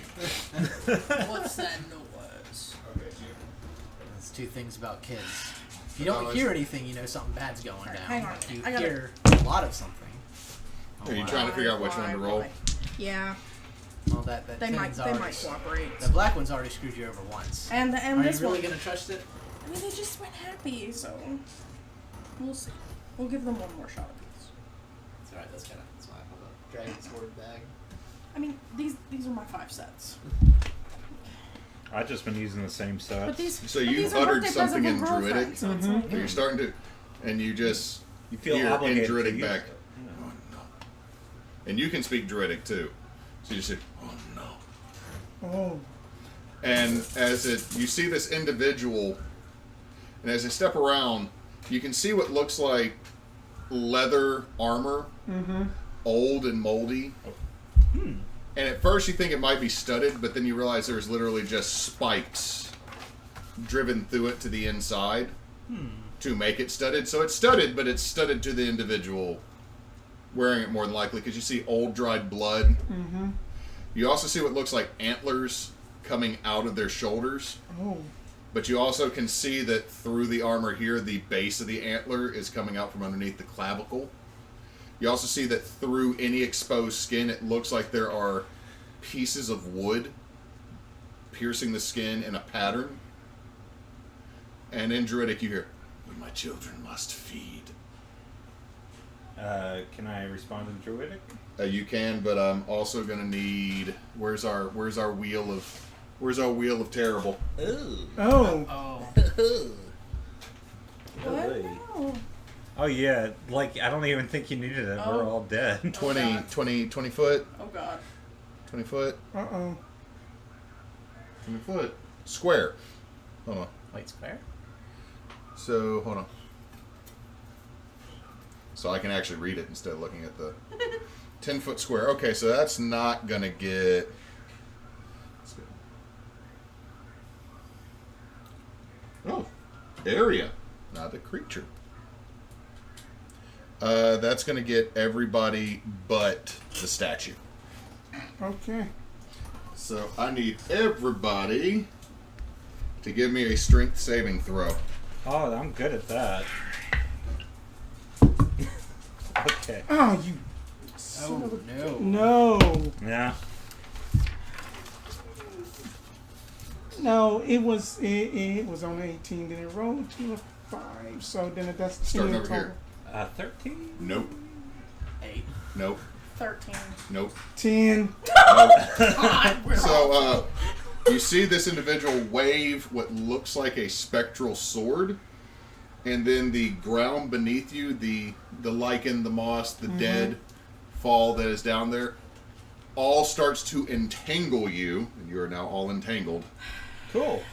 What's that noise? Okay, That's two things about kids. If you Oh, don't it's- hear anything, you know something bad's going down. hang on. If you I gotta- hear a lot of something. Are you trying to figure out which one to roll? Yeah, Well, that they might. thing's They already, might cooperate. The black one's already screwed you over once. And Are you this really one. gonna trust it? I mean, they just went happy, so we'll see. We'll give them one more shot apiece. That's alright. That's why I have a dragon sword bag. I mean, these are my 5 sets. I've just been using the same set. But these. So but you these are uttered birthday something present in from Druidic? girlfriend, so it's Mhm. like- You're starting to, and you just You feel hear in obligated to druidic use back. it. Oh no! And you can speak druidic too, so you just say, "Oh no!" Oh, And as you see this individual, and as they step around, you can see what looks like leather armor, old and moldy. And at first you think it might be studded, but then you realize there's literally just spikes driven through it to the inside to make it studded. So it's studded, but it's studded to the individual wearing it more than likely, because you see old dried blood. You also see what looks like antlers coming out of their shoulders. oh, But you also can see that through the armor here, the base of the antler is coming out from underneath the clavicle. You also see that through any exposed skin, it looks like there are pieces of wood piercing the skin in a pattern. And in Druidic, you hear, "My children must feed." Can I respond in Druidic? You can, but I'm also gonna need. Where's our wheel of terrible? Ooh. oh. Oh. What? No. Oh yeah, like I don't even think you needed it. We're Oh. all dead. 20 God. 20 foot. Oh God. 20 foot. Uh oh. 10-foot square. Hold on. Wait, square? So, hold on. So I can actually read it instead of looking at the 10-foot square. Okay, so that's not going to get... Oh, area, not a creature. That's going to get everybody but the statue. Okay. So I need everybody to give me a strength saving throw. Oh, I'm good at that. Okay. Oh, you. Oh, no. No. Yeah. No, it was on 18, then it rolled to a 5, so then that's 10 Starting over total. here. 13? Nope. 8. Nope. 13. Nope. 10. Nope. So, you see this individual wave what looks like a spectral sword, and then the ground beneath you, the lichen, the moss, the dead fall that is down there, all starts to entangle you, and you are now all entangled. Cool.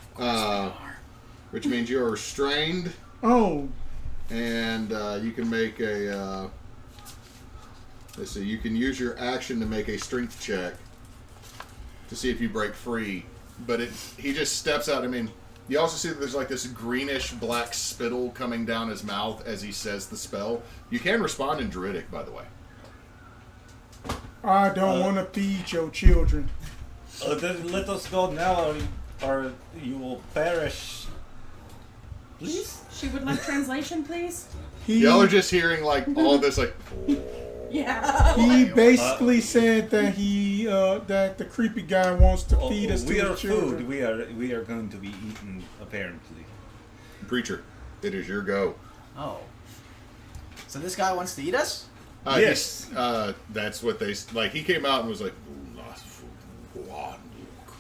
Which means you are restrained, Oh, and you can make a... let's see, you can use your action to make a strength check to see if you break free. But he just steps out. I mean, you also see that there's like this greenish black spittle coming down his mouth as he says the spell. You can respond in Druidic, by the way. I don't want to feed your children. Then let us go now, or you will perish. Please? She would like translation, please? Y'all are just hearing like all this like... Yeah. He basically said that that the creepy guy wants to feed us to we the are children. food. We are going to be eaten, apparently. Preacher, it is your go. Oh. So this guy wants to eat us? Yes. That's what they... Like, he came out and was like...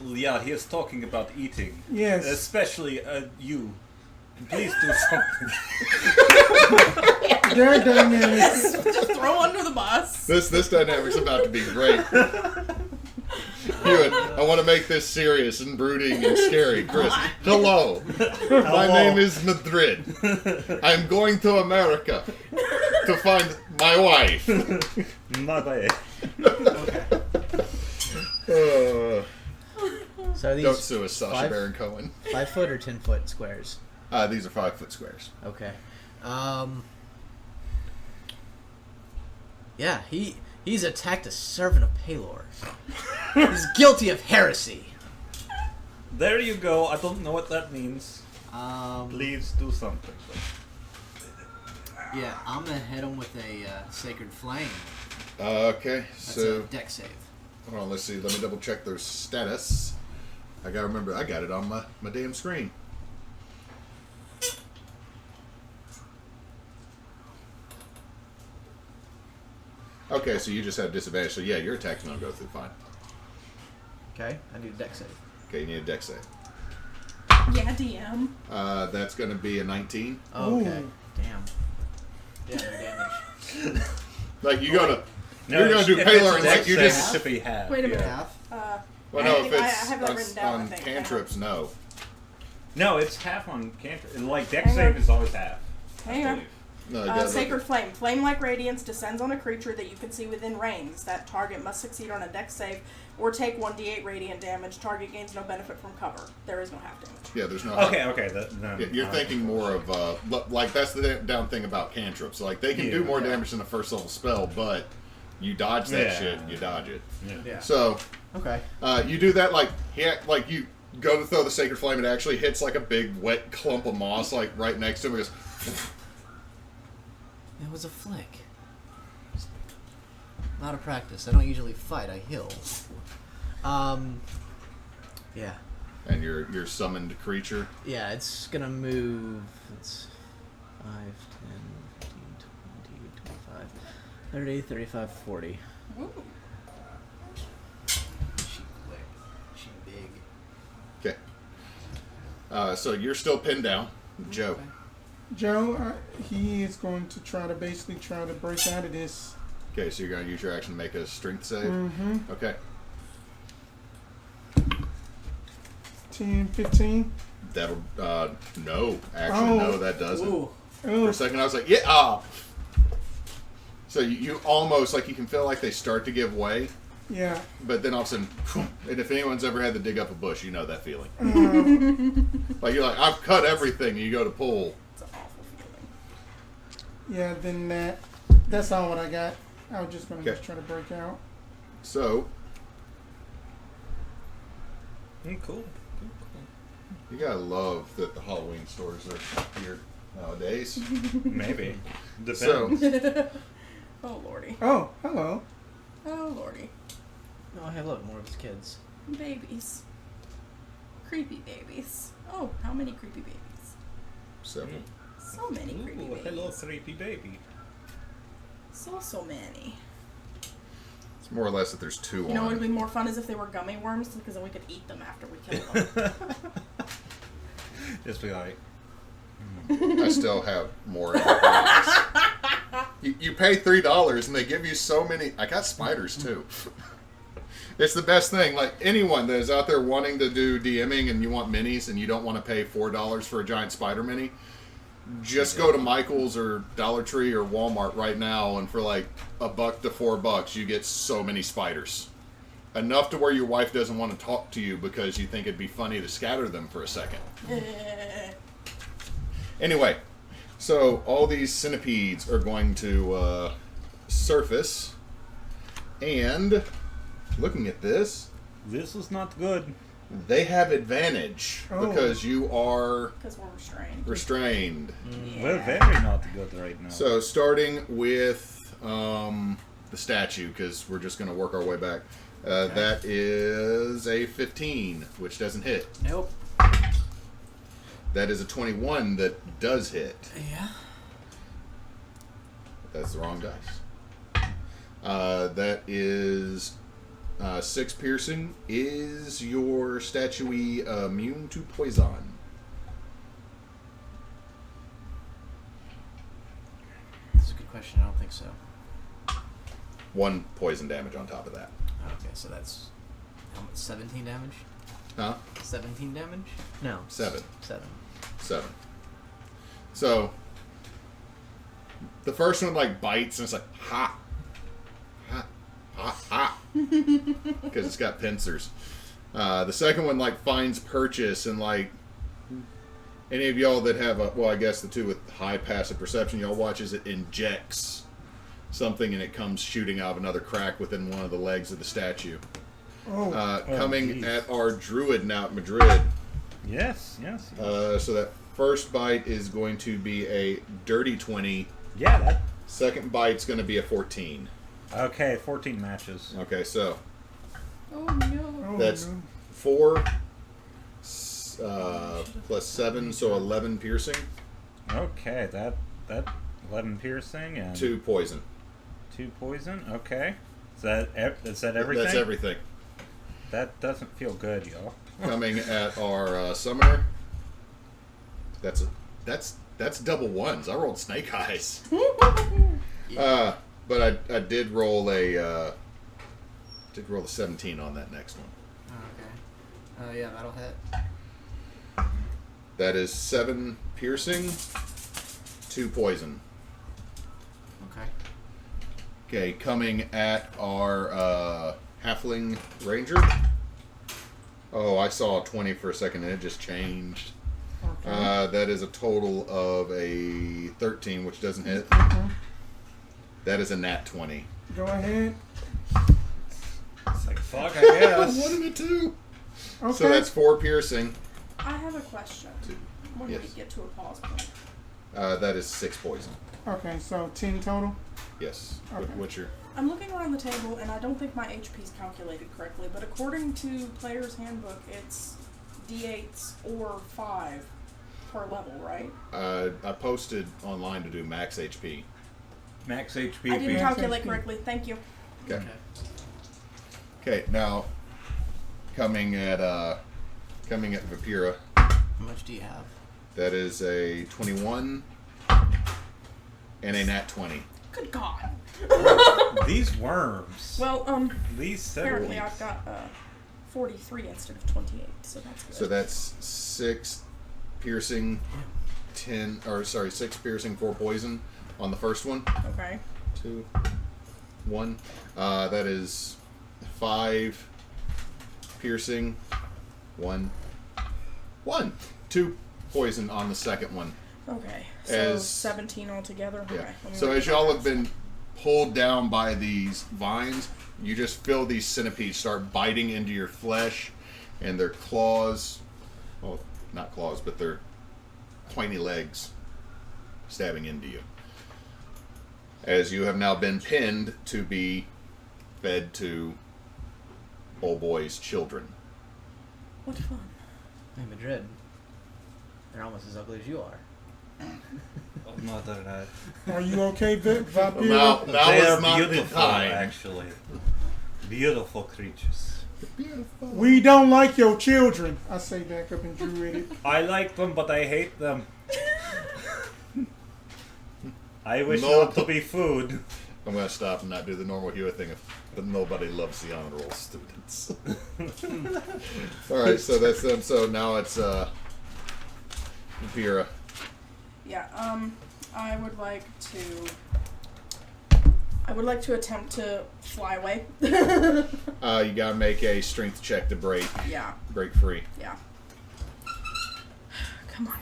Yeah, he is talking about eating. Yes. Especially you. Please do something. Their dynamics. Just throw under the bus. This dynamic's about to be great. Ewan, I want to make this serious and brooding and scary. Chris, hello. My name is Medrid. I'm going to America to find my wife. My bad. So these Don't sue us, Sacha 5 Baron Cohen. 5 foot or 10 foot squares? These are 5-foot squares. Okay. Yeah, he's attacked a servant of Palor. He's guilty of heresy. There you go. I don't know what that means. Um, Please do something. yeah, I'm gonna hit him with a sacred flame. Okay, That's so a deck save. hold on. Let's see. Let me double check their status. I gotta remember. I got it on my damn screen. Okay, so you just have disadvantage. So yeah, your attack's gonna go through fine. Okay, I need a deck save. Okay, you need a deck save. Yeah, DM. That's gonna be a 19. Oh, okay. Ooh. Damn. Yeah, no damage. Like you gonna, No, you're gonna do if Paler it's and like dex you save, just. it should be half. Wait a minute. Half? Well, I no, think if I it's have that written down, I on think. cantrips, no. No, it's half on cantrip. Like dex Hang save on. is always half. Hang I on. believe. No, you gotta Sacred look Flame. Flame-like radiance descends on a creature that you can see within range. That target must succeed on a dex save or take 1d8 radiant damage. Target gains no benefit from cover. There is no half damage. yeah, there's no. Okay. Yeah, you're thinking more of like that's the down thing about cantrips. Like they can do more damage than a first level spell, but you dodge that shit, you dodge it. Yeah. So Okay. you do that like you go to throw the sacred flame, it actually hits like a big wet clump of moss like right next to him. It goes. It was a flick. Not a practice. I don't usually fight. I heal. Yeah. And your summoned creature. Yeah, it's gonna move. It's 5, 10, 15, 20, 25, 30, 35, 40. Ooh. She quick. She big. Okay. So you're still pinned down, Joe. Okay. Joe, he is going to try to break out of this. Okay, so you're going to use your action to make a strength save? Mm-hmm. Okay. 10, 15. That'll, no. Actually, no, that doesn't. Ooh. For a second, I was like, yeah, So you almost, like, you can feel like they start to give way, Yeah. but then all of a sudden, and if anyone's ever had to dig up a bush, you know that feeling. Like, you're like, I've cut everything, and you go to pull. It's an awful feeling. Yeah, then that's all what I got. I was just going to Okay. just try to break out. So, Cool. you gotta love that the Halloween stores are here nowadays. Maybe. So, Depends. Oh lordy. Oh, hello. Oh lordy. Oh, hey, look, more of his kids. Babies. Creepy babies. Oh, how many creepy babies? several. So many creepy Ooh, babies. hello, creepy baby. So many. It's more or less that there's two You know what would on. be more fun is if they were gummy worms, because then we could eat them after we kill them. Just be like, I still have more in the box. You pay $3 and they give you so many. I got spiders too. It's the best thing. Like, anyone that is out there wanting to do DMing and you want minis and you don't want to pay $4 for a giant spider mini, just go to Michael's or Dollar Tree or Walmart right now, and for like $1 to $4 you get so many spiders. Enough to where your wife doesn't want to talk to you because you think it'd be funny to scatter them for a second. Anyway, so all these centipedes are going to surface, and looking at this, this is not good. they have advantage Oh. because you are Because we're restrained. restrained. We're very not good right now. So starting with the statue, because we're just going to work our way back. That is a 15, which doesn't hit. Nope. That is a 21 that does hit. Yeah. That's the wrong dice. That is 6 piercing. Is your statue immune to poison? That's a good question. I don't think so. 1 poison damage on top of that. Okay, so that's how much, 17 damage? Huh? 17 damage? No. 7. 7. 7. So, the first one, like, bites, and it's like, ha! Ha! Ha! Ha! Because it's got pincers. The second one, like, finds purchase, and, like, any of y'all that have well, I guess the two with high passive perception, y'all watch as it injects something, and it comes shooting out of another crack within one of the legs of the statue. Oh, Coming geez. at our druid now at Medrid. Yes. So that first bite is going to be a dirty 20. Yeah, that. Second bite's going to be a 14. Okay, 14 matches. Okay, so Oh no. oh, that's no. 4 plus 7, so 11 piercing. Okay, that 11 piercing and 2 poison. 2 poison. Okay, is that everything? That's everything. That doesn't feel good, y'all. Coming at our summoner. That's double ones. I rolled snake eyes. But I did roll a 17 on that next one. Okay. Yeah, that'll hit. That is 7 piercing, 2 poison. Okay. Okay, coming at our halfling ranger. Oh, I saw 20 for a second and it just changed. Okay. That is a total of a 13, which doesn't hit. Okay. That is a nat 20. Go ahead. It's like fuck, I guess. 1 and a 2. Okay. So that's 4 piercing. I have a question. When Yes. we get to a pause point. That is 6 poison. Okay, so 10 total. Yes. Okay. What's your... I'm looking around the table and I don't think my HP is calculated correctly, but according to Player's Handbook, it's D8s or 5 per level, right? I posted online to do max HP. Max HP. I didn't Max calculate HP. correctly. Thank you. Okay. Okay, now coming at Vipera. How much do you have? That is a 21 and a nat 20. Good God. These worms. Well, These apparently centipedes. I've got 43 instead of 28, so that's good. So that's 6 piercing, 6 piercing, 4 poison on the first one. Okay. 2, 1. That is 5 piercing, 1, 2 poison on the second one. Okay. So As- 17 altogether. Yeah. Okay. let me So write as that y'all down. have been pulled down by these vines, you just feel these centipedes start biting into your flesh, and their claws, well, not claws, but their pointy legs stabbing into you. As you have now been pinned to be fed to old boy's children. What fun. Hey, Medrid. They're almost as ugly as you are. Oh, mother, Are you okay, Vipera? Now they is are not the beautiful, time. actually. Beautiful creatures. Beautiful. We don't like your children. I say back up in Druidic. I like them, but I hate them. I wish No. not to be food. I'm going to stop and not do the normal Hewitt thing but nobody loves the honor roll students. Alright, so that's them. So now it's Vipera. Yeah. I would like to attempt to fly away. You gotta make a strength check to break free. Yeah. Come on.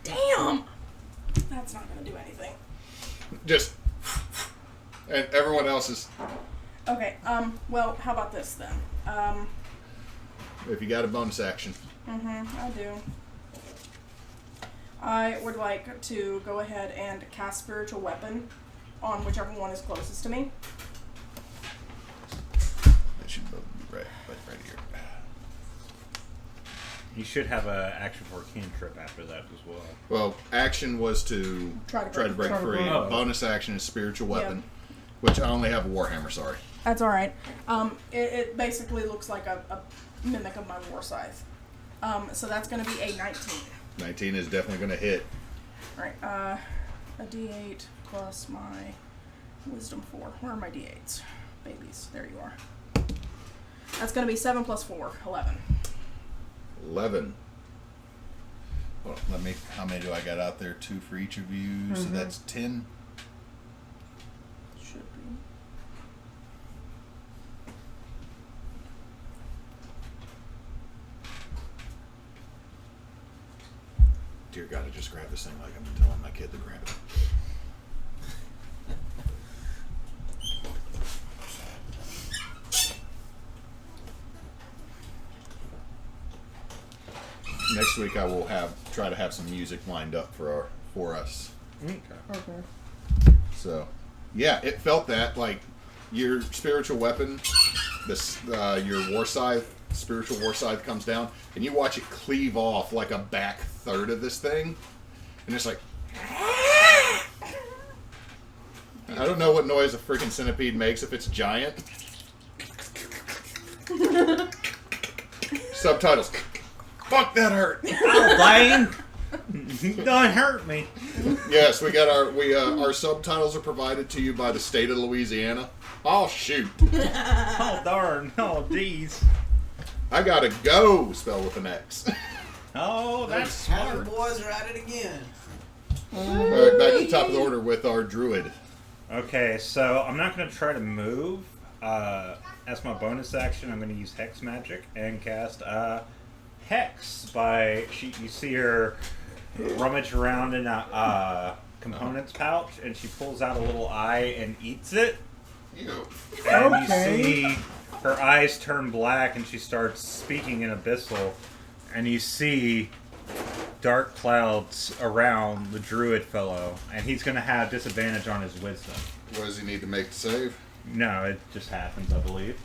Damn. That's not gonna do anything. Just and everyone else is. Okay. Well, how about this then? If you got a bonus action, I do. I would like to go ahead and cast Spiritual Weapon on whichever one is closest to me. that should both be right here. You should have an action for a cantrip after that as well. Well, action was to Try to break Try to free. break. Oh. Bonus action is spiritual weapon, which I only have a warhammer. Sorry. That's alright. It basically looks like a mimic of my war scythe. So that's going to be a 19. 19 is definitely going to hit. Alright, a d8 plus my wisdom 4. Where are my d8s? Babies. There you are. That's going to be 7 plus 4. 11. 11. Well, how many do I got out there? 2 for each of you, so that's 10. Should be. Dear God, I just grabbed this thing like I'm telling my kid to grab it. Next week I will try to have some music lined up for us. Okay. Okay. So, yeah, it felt that like your spiritual weapon, your war scythe, spiritual war scythe comes down, and you watch it cleave off like a back third of this thing, and it's like. I don't know what noise a freaking centipede makes if it's giant. Subtitles. Fuck, that hurt. Ow, Blaine! Don't hurt me. Yes, we got our subtitles are provided to you by the state of Louisiana. Oh shoot! Oh darn! Oh geez! I gotta go. Spell with an X. Oh, that's Those smart. boys are at it again. All right, back to the top of the order with our druid. Okay, so I'm not going to try to move. As my bonus action, I'm going to use Hex Magic and cast Hex by... You see her rummage around in a components pouch, and she pulls out a little eye and eats it. Ew. And Okay. you see her eyes turn black, and she starts speaking in Abyssal. And you see dark clouds around the druid fellow, and he's going to have disadvantage on his wisdom. What does he need to make to save? No, it just happens, I believe.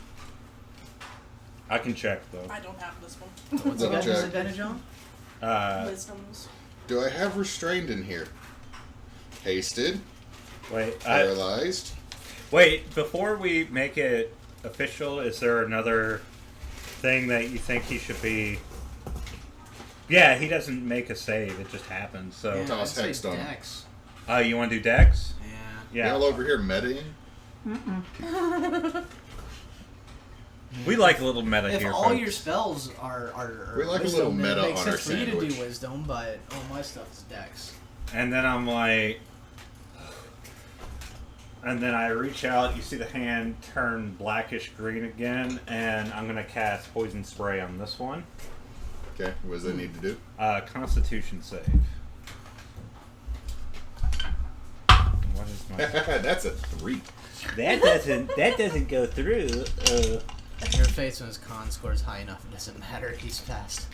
I can check, though. I don't have this one. What's he Double got check. disadvantage on? Wisdoms. Do I have restrained in here? Hasted, Wait, paralyzed. wait, before we make it official, is there another thing that you think he should be... Yeah, he doesn't make a save, it just happens, so... Yeah, Toss I'd say Hex on him. Dex. You want to do Dex? Yeah. Yeah. Y'all over here medding? We like a little meta If here, all folks. your spells are We like a wisdom, little then meta it makes on our sense for you to sandwich. do wisdom, but all my stuff is dex. And then I'm like... And then I reach out, you see the hand turn blackish green again, and I'm going to cast Poison Spray on this one. Okay, what does it need to do? Constitution save. What is my... That's a 3. That doesn't go through. Your face when his con score is high enough, it doesn't matter. He's fast.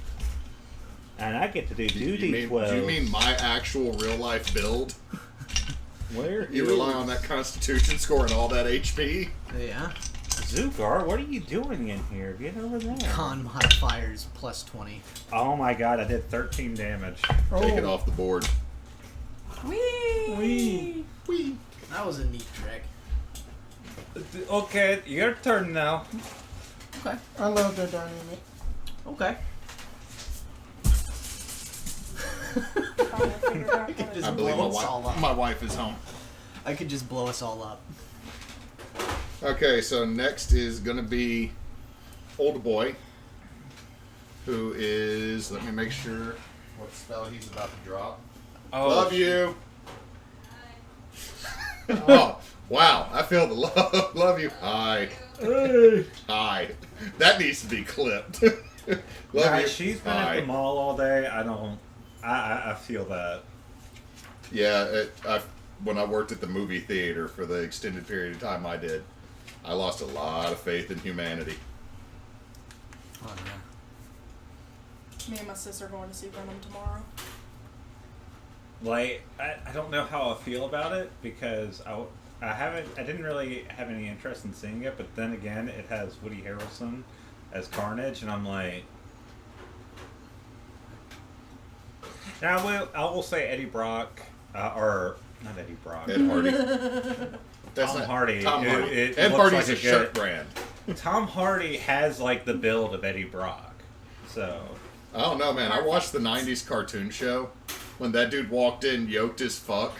And I get to do Do you 2d12. mean my actual real life build? Where You rely on that Constitution score and all that HP? Yeah. Zugar, what are you doing in here? Get over there. Con modifiers plus 20. Oh my god, I did 13 damage. Take it Oh. off the board. Whee! Wee. That was a neat trick. Okay, your turn now. Okay. I love their dynamic. Okay. Finally figured out how to Just I believe blow us all up. my wife is home. I could just blow us all up. Okay, so next is going to be Old Boy, who is, let me make sure what spell he's about to drop. Oh, Love you. Oh, wow, I feel the love. Love you. Hi. Hi. That needs to be clipped. Love Nah, you. she's been Hi. at the mall all day. I feel that. Yeah, when I worked at the movie theater for the extended period of time I did, I lost a lot of faith in humanity. Oh, yeah. Me and my sister are going to see Venom tomorrow. Like, I don't know how I feel about it because I didn't really have any interest in seeing it, but then again, it has Woody Harrelson as Carnage, and I'm like. Now I will say Eddie Brock, or not Eddie Brock. Ed Hardy. That's Tom not- Hardy. Tom Hardy. It Ed looks Hardy's like a a shirt good- brand. Tom Hardy has like the build of Eddie Brock, so. I don't know, man. I watched the 90s cartoon show when that dude walked in yoked as fuck.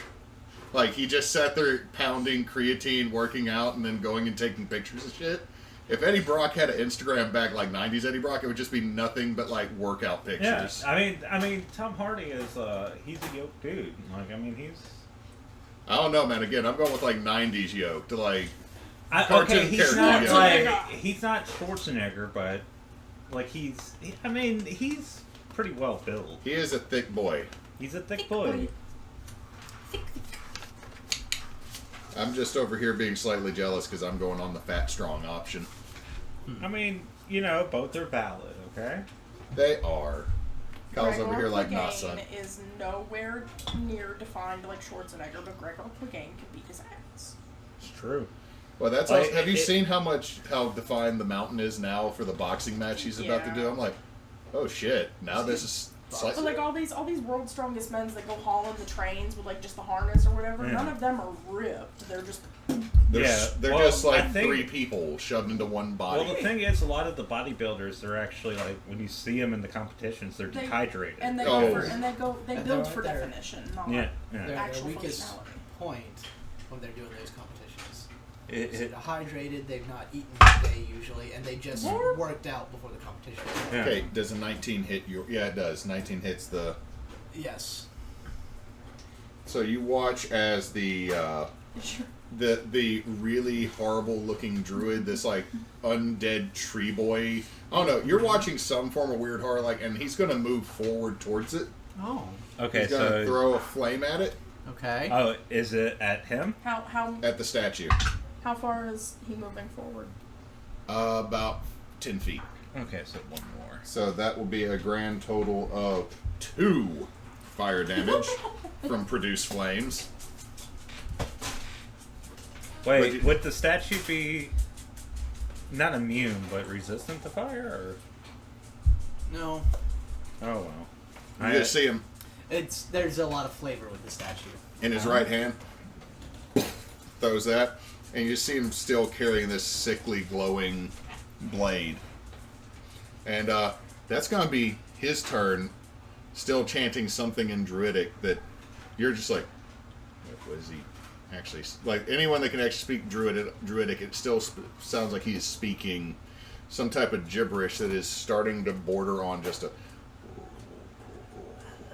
Like, he just sat there pounding creatine, working out, and then going and taking pictures and shit. If Eddie Brock had an Instagram back like 90s Eddie Brock, it would just be nothing but, like, workout Yeah, pictures. I mean, Tom Hardy is he's a yoked dude. Like, I mean, he's. I don't know, man. Again, I'm going with, like, 90s yoked. Like, Okay, Cartoon he's character, not yeah. like he's not Schwarzenegger, but like he's pretty well built. he is a thick boy. He's a thick Thick boy. boy. I'm just over here being slightly jealous because I'm going on the fat, strong option. I mean, both are valid. Okay. They are. Kyle's over Gregor here like, Clegane nah, son. is nowhere near defined like Schwarzenegger, but Gregor Clegane can beat his ass. It's true. Well, that's Like, also, have you it- seen how defined the mountain is now for the boxing match he's about to Yeah. do? I'm like, oh shit! Now this is But like all these world's strongest men that go hauling the trains with like just the harness or whatever, Yeah. none of them are ripped. They're just they're well, just like I think- 3 people shoved into one body. Well, the thing is, a lot of the bodybuilders, they're actually like when you see them in the competitions, they're They- dehydrated. and they Oh. go for, they And build they're- for they're- definition, not yeah, Their, yeah. actual weakest functionality. point when they're doing those competitions. It- They're it- hydrated, they've not eaten all day usually, and they just What? worked out before the competition. yeah. Okay, does a 19 hit your? Yeah, it does. 19 hits the. Yes. So you watch as the really horrible looking druid, this like undead tree boy. I don't know. You're watching some form of weird horror, like, and he's gonna move forward towards it. Oh. Okay, He's gonna so throw a flame at it Okay. oh, is it at him? How at the statue. far is he moving forward? About 10 feet. Okay, so one more. So that will be a grand total of 2 fire damage from produce flames. Wait, But- would the statue be not immune but resistant to fire? Or? No. Oh well. You just see him There's a lot of flavor with the statue. in his right hand, throws that, and you just see him still carrying this sickly glowing blade. And that's going to be his turn, still chanting something in Druidic that you're just like, what is he actually... Like, anyone that can actually speak Druidic, it still sounds like he is speaking some type of gibberish that is starting to border on just a.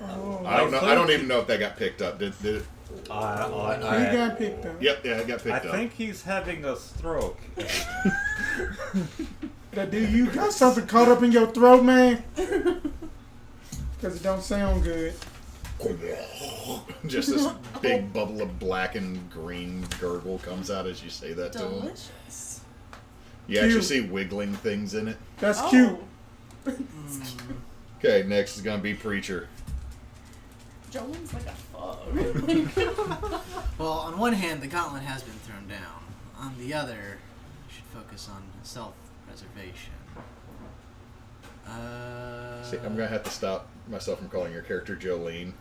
Oh, I don't know. I don't even know if that got picked up. Did it? he got picked up. Yep. Yeah, it got picked I up. think he's having a stroke. That dude, you got something caught up in your throat, man? Because it don't sound good. Just this big bubble of black and green gurgle comes out as you say that to him. Delicious. You actually Cute. see wiggling things in it. That's Oh. cute. Okay, next is gonna be Preacher. Jolan's like a fog. Well, on one hand, the gauntlet has been thrown down. On the other, I should focus on self-preservation. See, I'm gonna have to stop myself from calling your character Jolene.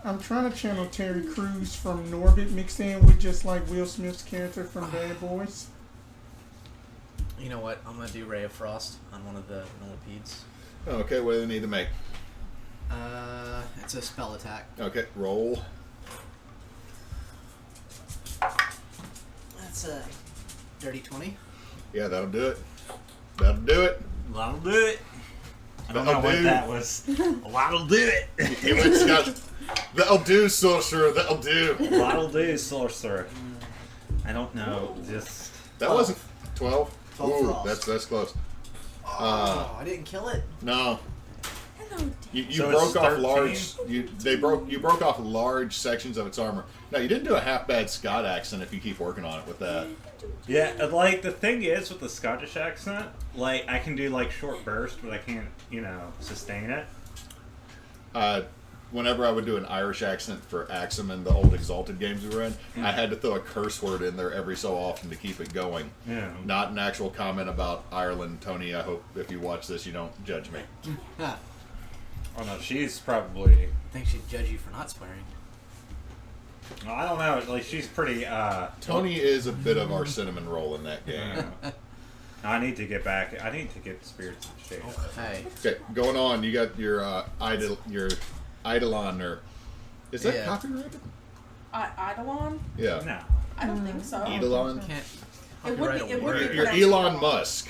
I'm trying to channel Terry Crews from Norbit mixed in with just like Will Smith's character from Bad Boys. You know what? I'm gonna do Ray of Frost on one of the millipedes. Okay, what do they need to make? It's a spell attack. Okay, roll. That's a dirty 20. Yeah, that'll do it. That'll do it. That'll do it. I don't know That'll what do. that was. That'll do it. It's got, that'll do, sorcerer. That'll do. That'll do, sorcerer. I don't know. Just That wasn't 12. 12 Ooh, frost. that's close. Oh, I didn't kill it. No, Hello, you So it's broke off 13? large. You broke off large sections of its armor. Now you didn't do a half bad Scott accent if you keep working on it with that. yeah. Like the thing is with the Scottish accent, like I can do like short burst, but I can't, sustain it. Whenever I would do an Irish accent for Axum in the old Exalted games we ran, I had to throw a curse word in there every so often to keep it going. Yeah. Not an actual comment about Ireland, Tony. I hope if you watch this, you don't judge me. Huh. Oh no, she's probably. I think she'd judge you for not swearing. I don't know. Like she's pretty. Tony is a bit of our cinnamon roll in that game. I need to get back. I need to get Spirits of Shade. Hey. Okay, going on. You got your Eidolon, or is that Yeah. copyrighted? Eidolon? Yeah. No. I don't think so. Eidolon. Can't It would copyright be- a it would word. be- You're Elon Musk.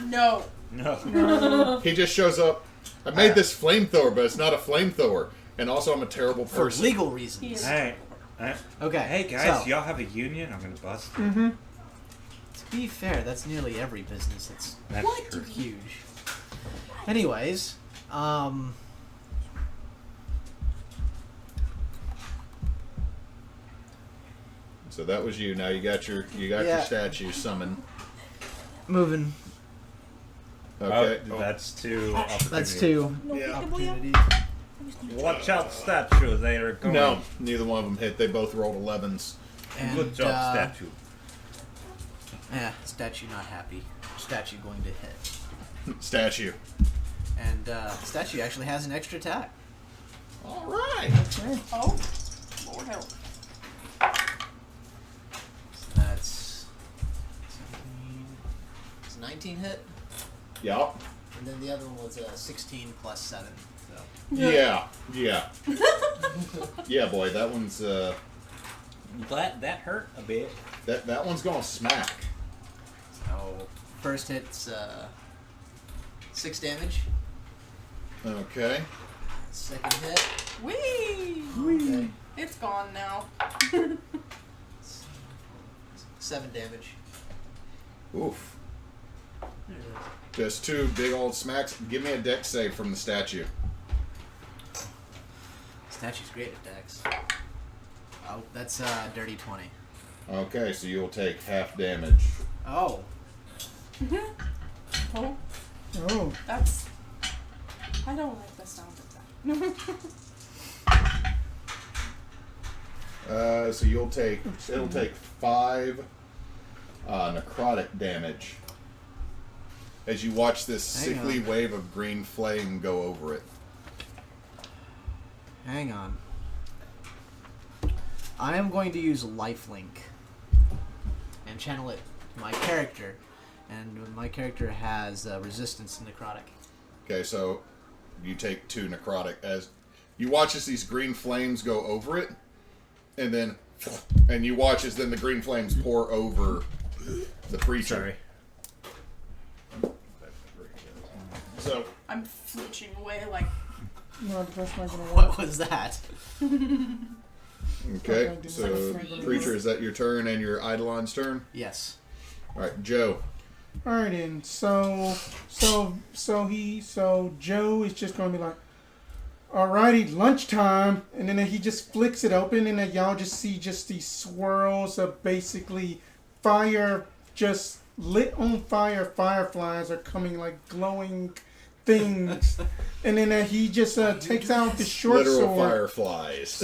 No. No. He just shows up. I made this flamethrower, but it's not a flamethrower. And also, I'm a terrible For person. legal He reasons. is. Hey. Okay. Hey guys, so, y'all have a union? I'm gonna bust. Mm-hmm. to be fair, that's nearly every business that's That's What? true. huge. Anyways, So that was you. Now you got your Yeah. statue summoned. moving. Okay. Oh, that's two. That's opportunities. two No Yeah. opportunities. Watch out, statue. They are going. No, neither one of them hit. They both rolled 11s. And, Good job, statue. Yeah, statue not happy. Statue going to hit. Statue. And statue actually has an extra attack. All right. Okay. Oh, Lord help. So that's 17. It's a 19 hit, Yeah. and then the other one was a 16 plus 7. So Yeah. Yeah. Yeah, boy. That one's That hurt a bit. that one's gonna smack. so first hit's 6 damage. Okay. Second hit. Whee! Okay. It's gone now. 7 damage. Oof. Just two big old smacks. Give me a dex save from the statue. Statue's great at dex. Oh, that's dirty 20. Okay, so you'll take half damage. Oh. Oh, Oh. that's. I don't like the sound of that. So it'll take 5 necrotic damage as you watch this Hang sickly on. wave of green flame go over it. Hang on. I am going to use lifelink and channel it to my character, and my character has resistance to necrotic. Okay, so you take 2 necrotic as you watch as these green flames go over it, and you watch as then the green flames pour over the preacher. Sorry. So I'm flinching away like. No, that's not gonna work. What was that? okay. So creature, is that your turn and your Eidolon's turn? Yes. All right, Joe. All right, then. So Joe is just gonna be like, alrighty, lunchtime, and then he just flicks it open, and then y'all just see just these swirls of basically fire, just lit on fire. Fireflies are coming like glowing things, and then he just takes out the short Literal fireflies.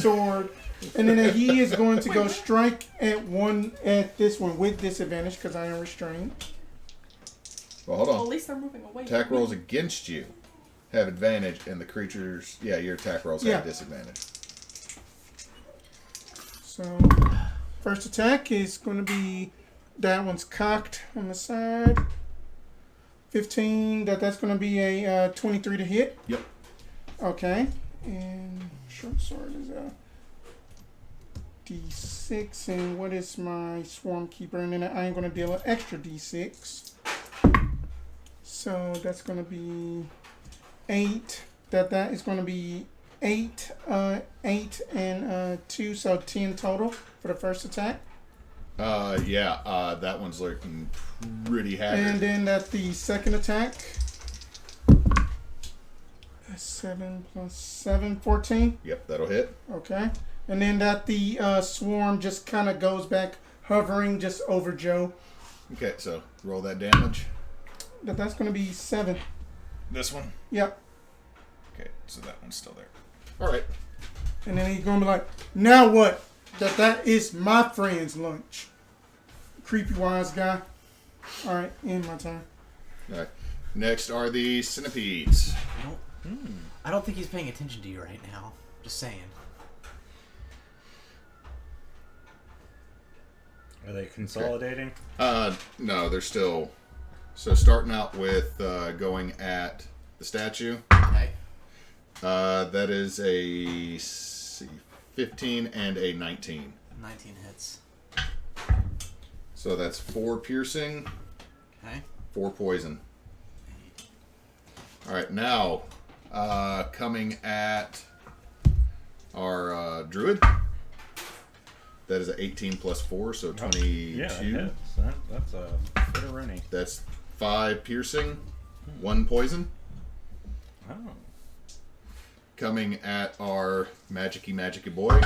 and then he is going to go strike at this one with disadvantage because I am restrained. Well, hold on. Well, at least they're moving away. Attack rolls against you have advantage, and the creatures, your attack rolls have disadvantage. So, first attack is going to be, that one's cocked on the side. 15, that's going to be a 23 to hit. Yep. Okay. And short sword is a D6, and what is my Swarm Keeper? And then I am going to deal an extra D6. So that's going to be 8. That is going to be 8 and 2, so 10 total for the first attack. That one's looking pretty haggard. And then that's the second attack. 7 plus 7, 14. Yep, that'll hit. Okay. And then that the swarm just kind of goes back, hovering just over Joe. Okay, so roll that damage. That's going to be 7. This one? Yep. Okay, so that one's still there. All right. And then he's going to be like, now what? That is my friend's lunch. Creepy wise guy. All right, end my turn. All right. Next are the centipedes. I don't think he's paying attention to you right now. Just saying. Are they consolidating? No, they're still... So starting out with going at the statue. Okay. That is a 15 and a 19. 19 hits. So that's 4 piercing, Okay. 4 poison. All right, now coming at our druid. That is an 18 plus 4, so 22. Yeah, that hits. That's a bit of running. That's 5 piercing, 1 poison. Oh. Coming at our magicy boy.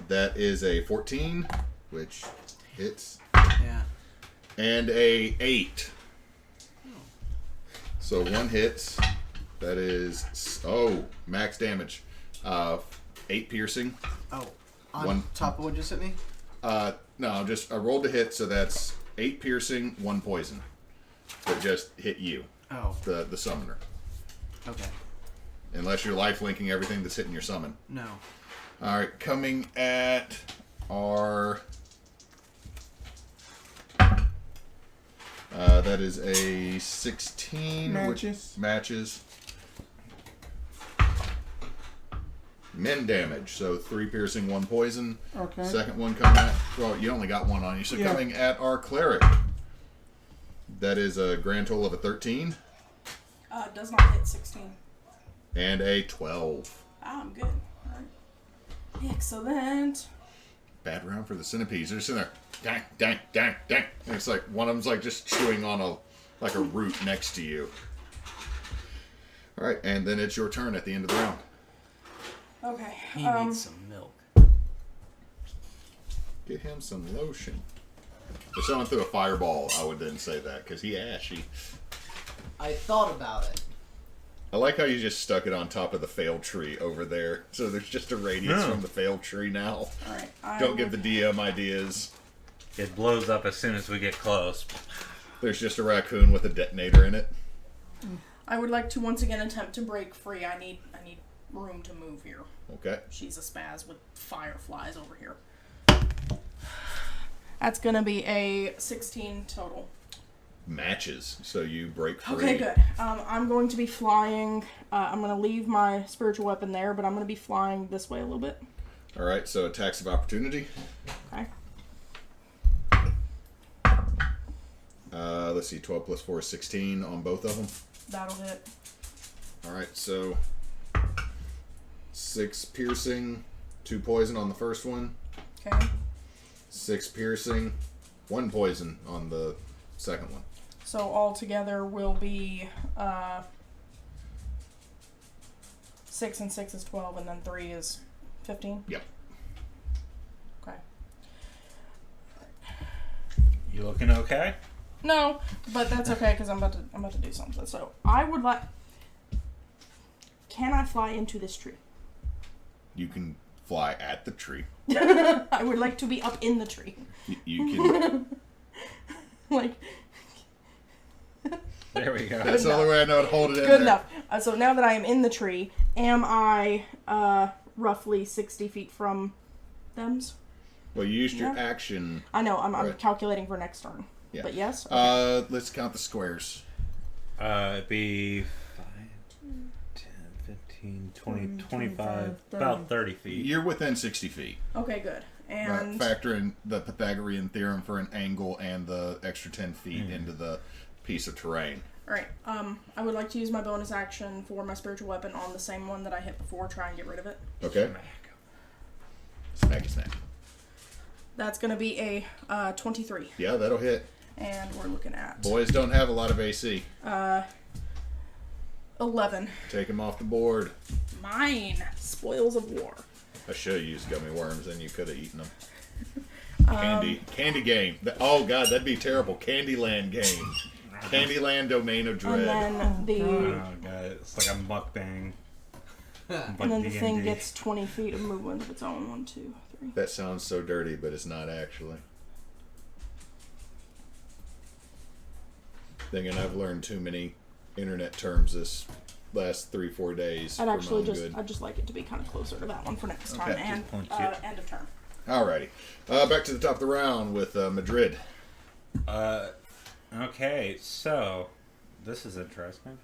That is a 14, which hits. Yeah. And a 8. So 1 hits. That is, max damage. 8 piercing. Oh. On One- top of what just hit me? No, just I rolled to hit, so that's 8 piercing, 1 poison. That just hit you, Oh. the summoner. Okay. Unless you're life linking everything that's hitting your summon. No. Alright, coming at our... that is a 16. Matches. Matches. Men damage, so 3 piercing, 1 poison. Okay. Second one coming at... Well, you only got 1 on you, so Yeah. coming at our cleric. That is a grand total of a 13 Does not hit 16. and a 12. I'm good. Alright. Excellent. Bad round for the centipedes. They're sitting there, dang, dang, dang, dang. And it's like one of them's like just chewing on a root next to you. All right, and then it's your turn at the end of the round. Okay. He needs some milk. Get him some lotion. If someone threw a fireball, I would then say that because he ashy. I thought about it. I like how you just stuck it on top of the failed tree over there. So there's just a radius Yeah. from the failed tree now. Alright. Don't give the DM ideas. It blows up as soon as we get close. There's just a raccoon with a detonator in it. I would like to once again attempt to break free. I need room to move here. Okay. She's a spaz with fireflies over here. That's gonna be a 16 total. Matches. So you break free. Okay, good. I'm going to be flying. I'm going to leave my spiritual weapon there, but I'm going to be flying this way a little bit. All right, so attacks of opportunity. Okay. Let's see, 12 plus 4 is 16 on both of them. That'll hit. Alright, so 6 piercing, 2 poison on the first one. Okay. 6 piercing, 1 poison on the second one. So all together will be 6 and 6 is 12, and then 3 is 15? Yep. Okay. You looking okay? No, but that's okay because I'm about to do something. So I would like. Can I fly into this tree? You can fly at the tree. I would like to be up in the tree. You can. Like. There we go. That's the only way I know how to hold it in Good there. enough. So now that I am in the tree, am I roughly 60 feet from them's? Well, you used your Yeah. action. I know. I'm Right. calculating for next turn. Yeah. But yes. Okay. Let's count the squares. It'd be 5, 10, 15, 20, 25, about 30 feet. You're within 60 feet. Okay. Good. And Factor in the Pythagorean theorem for an angle and the extra 10 feet into the piece of terrain. all right. I would like to use my bonus action for my spiritual weapon on the same one that I hit before. Try and get rid of it. Okay. Smacky smack. That's gonna be a 23, Yeah, that'll hit. and we're looking at Boys don't have a lot of AC. 11. Take them off the board. Mine. Spoils of war. I should have used gummy worms, and you could have eaten them. Candy game. Oh god, that'd be terrible. Candyland game. Candyland Domain of Dread. And then the Oh god, it's like a mukbang. and then the thing gets 20 feet of movement of its own. 1, 2, 3. That sounds so dirty, but it's not actually. Thinking I've learned too many internet terms this last 3-4 days. I'd for actually my own good. I'd just like it to be kind of closer to that one for next time. Okay. And Just punch it. end of turn. Alrighty. Back to the top of the round with Medrid. Okay, so this is interesting.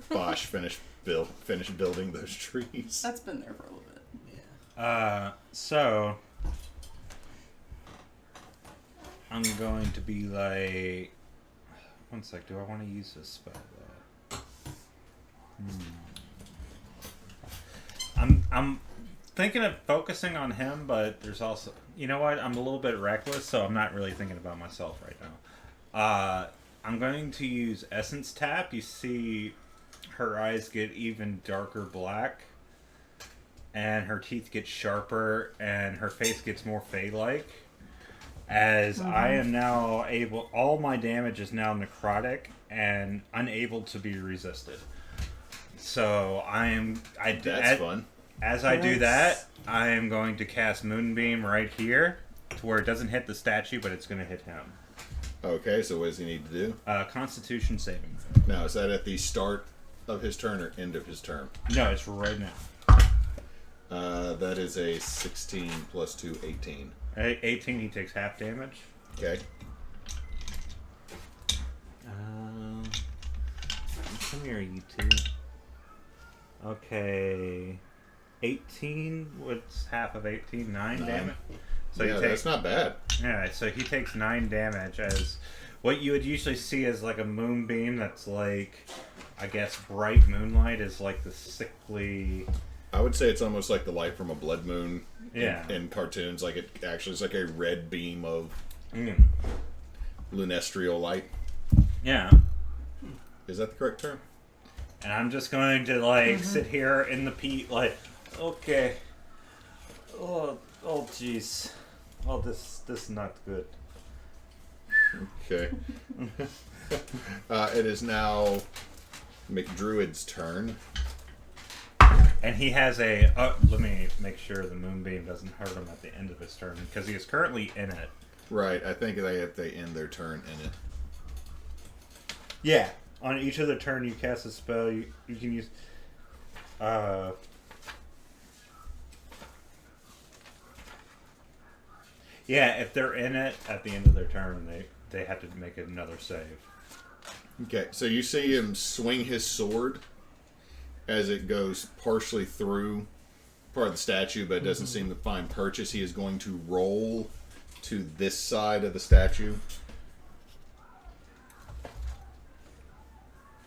Basch finished building those trees. That's been there for a little bit. So I'm going to be like, one sec. Do I want to use this spell? I'm thinking of focusing on him, but there's also, you know what? I'm a little bit reckless, so I'm not really thinking about myself right now. I'm going to use Essence Tap. You see her eyes get even darker black, and her teeth get sharper, and her face gets more Fey-like. As I am now able, all my damage is now necrotic and unable to be resisted. So That's fun. As I do that, I am going to cast Moonbeam right here, to where it doesn't hit the statue, but it's going to hit him. Okay, so what does he need to do? Constitution saving. Now, is that at the start of his turn or end of his turn? No, it's right now. That is a 16 plus 2, 18. 18, he takes half damage. Okay. Come here, you two. Okay. 18, what's half of 18? 9 damage? So yeah, that's not bad. Yeah, so he takes 9 damage as what you would usually see as like a moonbeam that's like, I guess, bright moonlight is like the sickly... I would say it's almost like the light from a blood moon Yeah. in cartoons. Like it actually is like a red beam of Mm. lunestrial light. Yeah. Is that the correct term? And I'm just going to like sit here in the peat like, okay. Oh jeez. Oh, this is not good. Okay. It is now McDruid's turn. And he has a... let me make sure the moonbeam doesn't hurt him at the end of his turn, because he is currently in it. Right, I think they end their turn in it. Yeah. On each of the turn you cast a spell, you can use... yeah, if they're in it at the end of their turn, they have to make another save. Okay, so you see him swing his sword as it goes partially through part of the statue, but it doesn't seem to find purchase. He is going to roll to this side of the statue.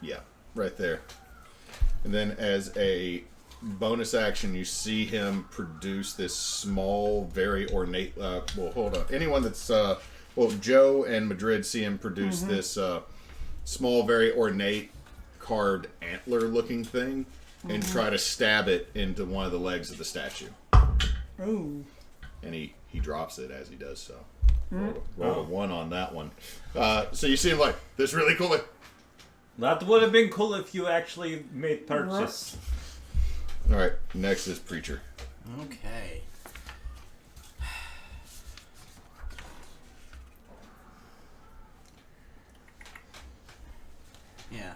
Yeah, right there. And then as a bonus action, you see him produce this small, very ornate... well, hold on. Anyone that's... well, Joe and Medrid see him produce this small, very ornate, carved antler-looking thing and try to stab it into one of the legs of the statue. Ooh. And he drops it as he does so. Roll a 1 on that one. So you see him like, this really cool. That would have been cool if you actually made purchase. All right, next is Preacher. Okay. Yeah.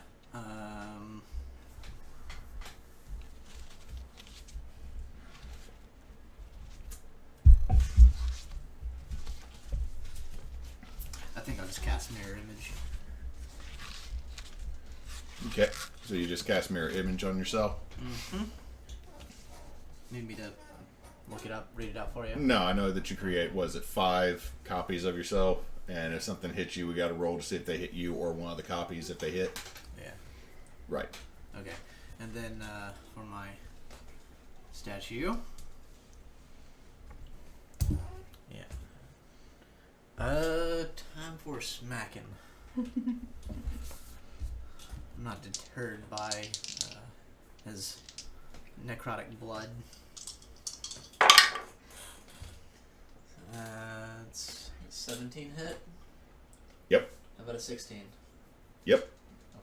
I think I'll just cast Mirror Image. Okay, so you just cast Mirror Image on yourself? Mm-hmm. Need me to look it up, read it out for you? No, I know that you create, was it 5 copies of yourself? And if something hits you, we got to roll to see if they hit you or one of the copies if they hit. Yeah. Right. Okay. And then for my statue. Yeah. Time for smacking. I'm not deterred by his necrotic blood. It's 17 hit. Yep. How about a 16? Yep.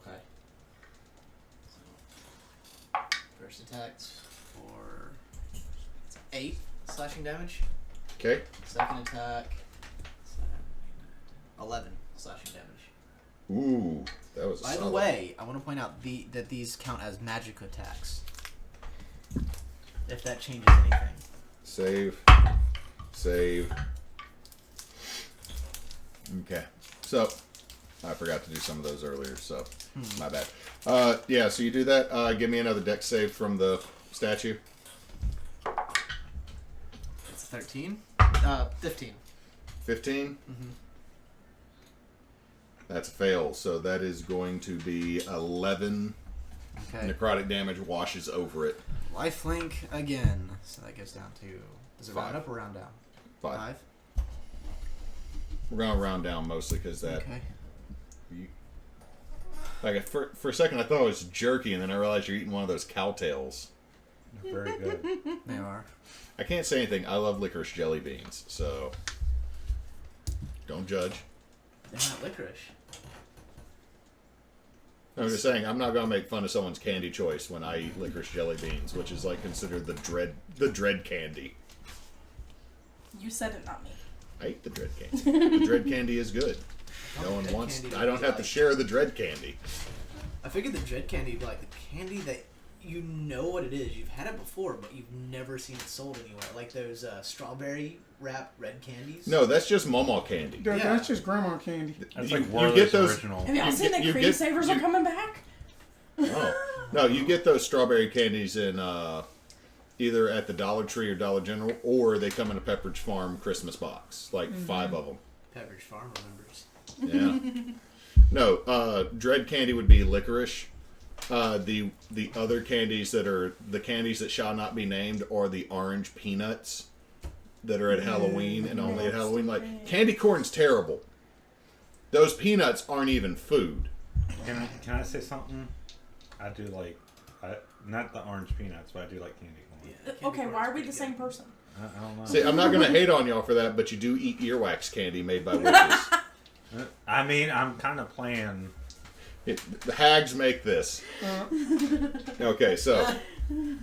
Okay. So, first attack's for 8 slashing damage. Okay. Second attack, 11 slashing damage. Ooh, that was. By the solid. way, I want to point out that these count as magic attacks. If that changes anything. Save. Okay. So, I forgot to do some of those earlier, so my bad. Yeah, so you do that. Give me another dex save from the statue. It's 13. 15. 15? Mm-hmm. That's a fail, so that is going to be 11 Okay. necrotic damage washes over it. Lifelink again. So that goes down to... Does it round 5. up or round down? 5. We're going to round down mostly because that... Okay. Like, for a second I thought it was jerky, and then I realized you're eating one of those cowtails. They're very good. They are. I can't say anything. I love licorice jelly beans, so... Don't judge. They're not licorice. I'm just saying, I'm not going to make fun of someone's candy choice when I eat licorice jelly beans, which is like considered the dread candy. You said it, not me. I eat the dread candy. The dread candy is good. No one wants. I don't have to share the dread candy. I figured the dread candy would be like the candy that you know what it is. You've had it before, but you've never seen it sold anywhere. Like those strawberry wrapped red candies. No, that's just mama candy. That's just grandma candy. That's You- like you Werther's get those- original. Have y'all seen the you cream get- savers you- are coming back? Oh no, you get those strawberry candies in either at the Dollar Tree or Dollar General, or they come in a Pepperidge Farm Christmas box, like 5 of them. Pepperidge Farm remembers. Yeah. No, dread candy would be licorice. The other candies that are the candies that shall not be named are the orange peanuts that are at Halloween and only at Halloween. Like, candy corn's terrible. Those peanuts aren't even food. Can I say something? I do like, not the orange peanuts, but I do like candy corn. Okay, why are we the same person? I don't know. See, I'm not going to hate on y'all for that, but you do eat earwax candy made by witches. I mean, I'm kind of playing. The hags make this. Okay, so We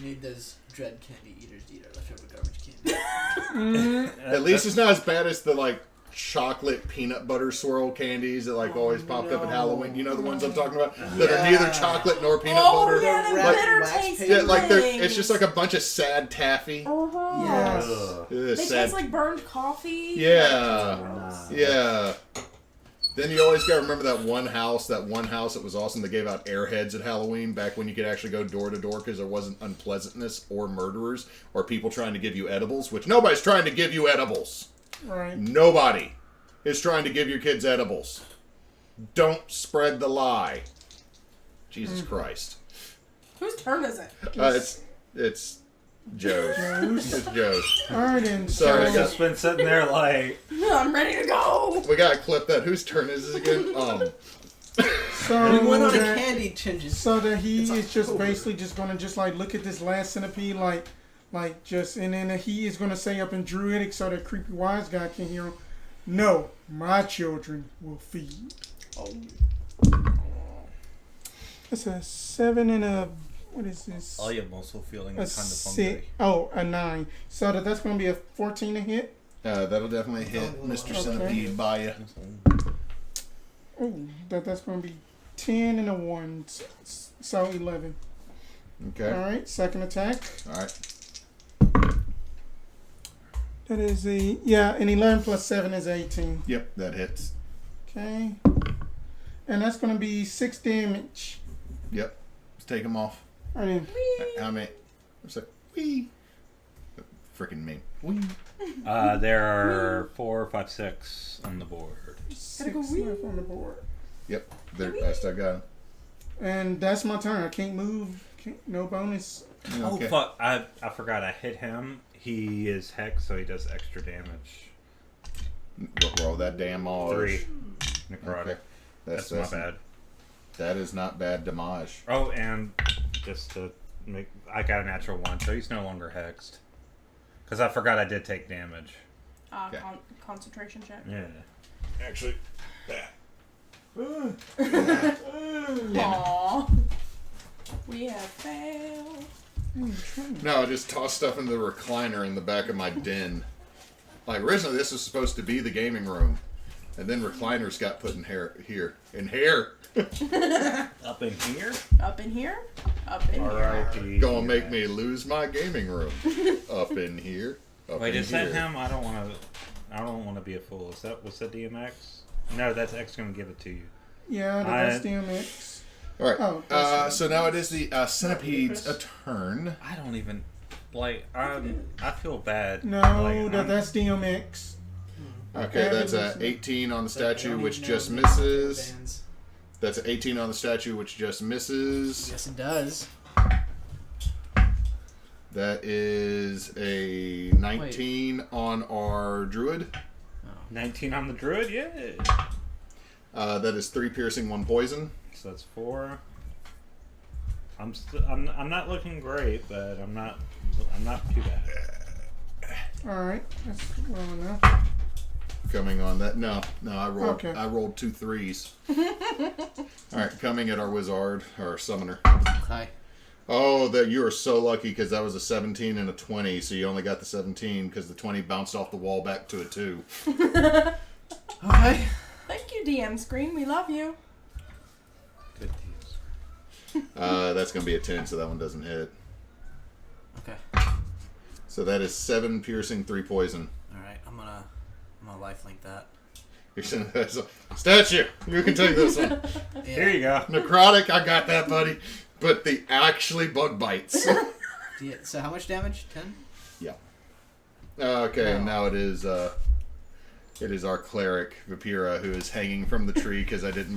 need those dread candy eaters to eat our leftover garbage candy. at least it's not as bad as the like chocolate peanut butter swirl candies that like always popped up at Halloween. You know the ones I'm talking about that are neither chocolate nor peanut butter. Yeah, the Like bitter wax tasting Yeah, like things. it's just like a bunch of sad taffy. Yes. Ugh, They sad. taste like burned coffee. Yeah. Nah. Yeah. Then you always gotta remember that one house that was awesome that gave out airheads at Halloween back when you could actually go door to door because there wasn't unpleasantness or murderers or people trying to give you edibles, which nobody's trying to give you edibles. Right. Nobody is trying to give your kids edibles. Don't spread the lie. Jesus Christ. Whose turn is it? It's Joe's. It's Joe's. All right, then. Sorry, I I've got- just been sitting there like, I'm ready to go. We gotta clip that. Whose turn is this again? So We went on a that- candy changes. So that he It's is just October. basically just gonna just like look at this last centipede like just, and then he is gonna say up in Druidic so that creepy wise guy can hear him. No, my children will feed. Oh. That's a 7 and a, what is this? I am also feeling A kind of 6. hungry. Oh, a 9. So that's gonna be a 14 to hit. That'll definitely hit Mr. Okay. Centipede by you. Oh, that's gonna be 10 and a 1. So 11. Okay. All right, second attack. All right. That is an 11 plus 7 is 18. Yep, that hits. Okay. And that's going to be 6 damage. Yep. Let's take him off. All right. How many? It's like, wee. Freaking me. Wee. There are 4, 5, 6 on the board. 6 go wee. left on the board. Yep. I still got him. And that's my turn. I can't move. No bonus. Okay. Oh fuck! I forgot. I hit him. He is hex, so he does extra damage. Roll that damn R. 3 necrotic. Okay. That's my bad. That is not bad damage. Oh, and just to make, I got a natural 1, so he's no longer hexed. Because I forgot I did take damage. Okay. Concentration check. Yeah. Actually, that. Aww. We have failed. No, I just tossed stuff into the recliner in the back of my den. Like, originally this was supposed to be the gaming room. And then recliners got put in here. In here! Up in here? Up in here? Up in here. R.I.P. Gonna make me lose my gaming room. Up in here. Up Wait, in is here. that him? I don't want to be a fool. What's that DMX? No, that's X gonna give it to you. Yeah, that's DMX. Alright, Oh, that's so now it is the centipede's turn. I don't even I feel bad. No, Like, that's DMX. Okay, that's a 18 on the statue, which just misses. That's an 18 on the statue, which just misses. Yes, it does. That is a 19 on our druid. 19 on the druid, yeah. That is 3 piercing, 1 poison. So that's 4. I'm not looking great, but I'm not too bad. All right, that's well enough. Coming on that. No, I rolled. Okay. I rolled 2 3s. All right, coming at our wizard or summoner. Okay. Oh, that you are so lucky because that was a 17 and a 20, so you only got the 17 because the 20 bounced off the wall back to a 2. Okay. Thank you, DM Screen. We love you. Good deals. That's gonna be a 10, so that one doesn't hit. Okay. So that is 7 piercing, 3 poison. All right. I'm gonna lifelink that. You're sending that statue. You can take this one. Yeah. Here you go. Necrotic, I got that, buddy. But the actually bug bites. Yeah, so how much damage? 10? Yeah. Okay, No. now it is our cleric Vipera who is hanging from the tree because I didn't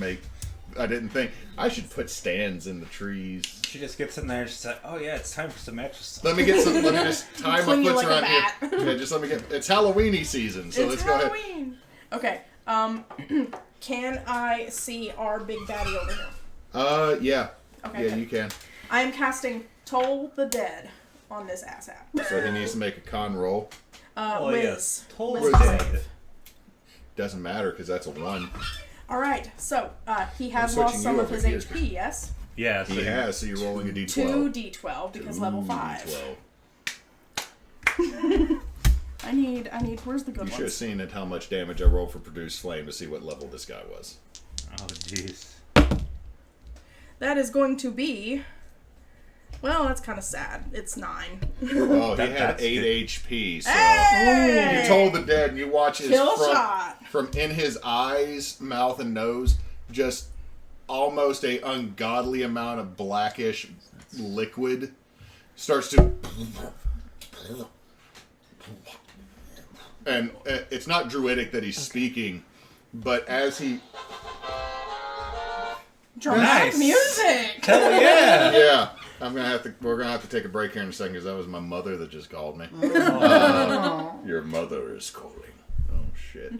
think I should put stands in the trees. She just gets in there and she's like, oh yeah, it's time for some exercise. Let me just tie my Cling you foot like a around bat. here. Yeah, just let me get. It's Halloweeny season, so It's let's go ahead. Halloween. Okay. Can I see our big baddie over here? Yeah. Okay. Yeah, good. you can. I am casting Toll the Dead on this asshat. So he needs to make a con roll. Oh, Wiz. yes. Toll Wiz the save. Dead. Doesn't matter because that's a 1. All right. So he has I'm lost switching some you of over his here. HP. Yes. Yeah, so He has, so you're rolling a d12. 2d12 because level 5. D12. I need. Where's the good You should have ones? seen at how much damage I rolled for Produce Flame to see what level this guy was. Oh jeez. That is going to be. Well, that's kind of sad. It's 9. Oh, he That- had that's 8 good. HP, so... Hey! You told the dead, and you watch his Kill front, shot. from in his eyes, mouth, and nose, just almost a ungodly amount of blackish liquid starts to... And it's not druidic that he's speaking, but as he Dramatic Nice. music. Hell yeah! Yeah. We're gonna have to take a break here in a second because that was my mother that just called me. Oh. Your mother is calling. Oh shit.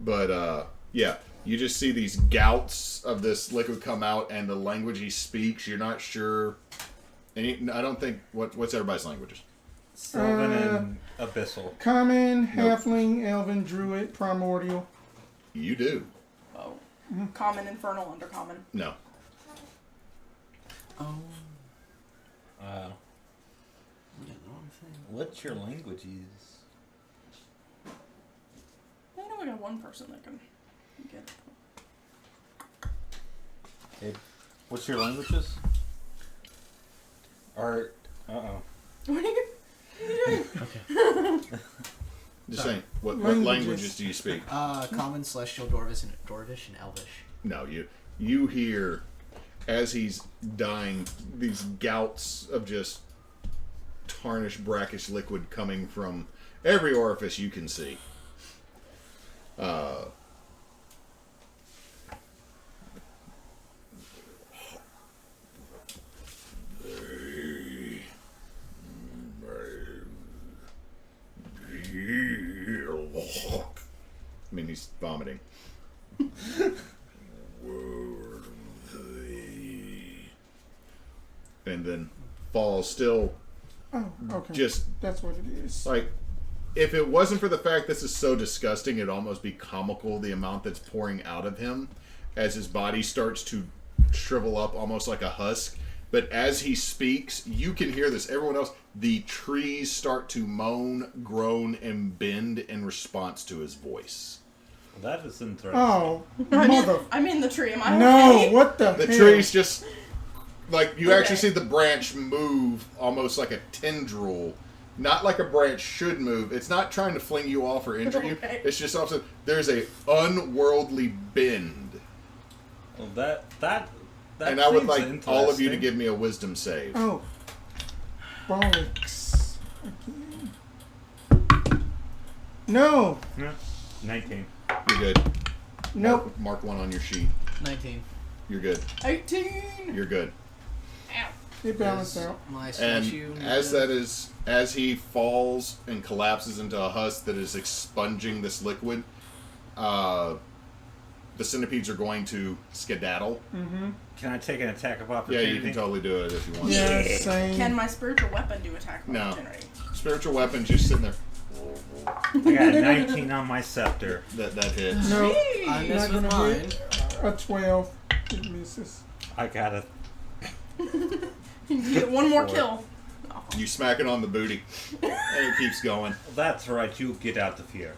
But yeah, you just see these gouts of this liquid come out, and the language he speaks, you're not sure. And I don't think what's everybody's languages. Sylvan and Abyssal. Common, Halfling, Elven, Druid, Primordial. You do. Oh. Common, infernal, undercommon. No. Oh. Uh, what's your languages? I know I got one person that can get it. What's your languages? Or uh-oh. What are you doing? Just saying. What Languages. languages do you speak? Common, Celestial, Dwarvish, and Elvish. No, you hear as he's dying these gouts of just tarnished brackish liquid coming from every orifice you can see. I mean, he's vomiting. And then falls still. Oh, okay. Just That's what it is. like, if it wasn't for the fact this is so disgusting, it'd almost be comical the amount that's pouring out of him as his body starts to shrivel up almost like a husk. But as he speaks, you can hear this. Everyone else, the trees start to moan, groan, and bend in response to his voice. Well, that is interesting. Oh, mother. I'm in the tree. Am I No, okay? what the The hell? trees just, like, you actually Okay. see the branch move almost like a tendril. Not like a branch should move. It's not trying to fling you off or injure you. Okay. It's just all of a sudden, there's a unworldly bend. Well, that And I would seems like all of you to interesting. give me a wisdom save. Oh. Bollocks. Again. No. Yeah. 19. You're good. Nope. Mark one on your sheet. 19. You're good. 18. You're good. Ow. It balanced Does out. My And statue need as he falls and collapses into a husk that is expunging this liquid, the centipedes are going to skedaddle. Mm-hmm. Can I take an attack of Yeah, opportunity? you can totally do it if you want. Yeah, Yeah. same. Can my spiritual weapon do attack of No. opportunity? Spiritual weapons just sitting there. I got a 19 on my scepter. That hits. No. Sweet. I miss Not with gonna mine. hit. A 12. It misses. I got a You get one more 4. kill. You smack it on the booty, and it keeps going. That's right, you get out of here.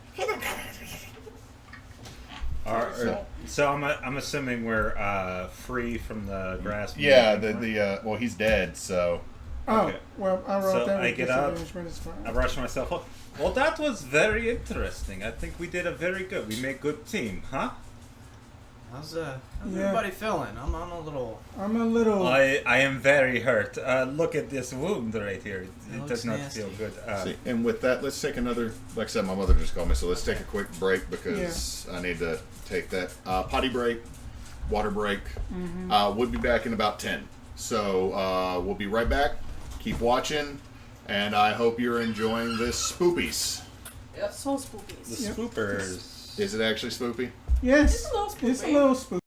So I'm assuming we're free from the grasp. Yeah, well, he's dead, so. Oh, Okay. well, I wrote So that I with get up. disadvantage, but it's fine. I brush myself up. Well, that was very interesting. I think we did a very good. We made good team, huh? How's Yeah. everybody feeling? I'm a little. I'm a little. I am very hurt. Look at this wound right here. It looks does not nasty. feel good. See, and with that, let's take another. Like I said, my mother just called me, so let's take a quick break because I need to take that potty break, water break. We'll be back in about 10. So we'll be right back. Keep watching, and I hope you're enjoying this spoopies. It's so The spooky. Yep. spoopers. Is it actually spoopy? Yes. It's a little spooky. It's a little spooky.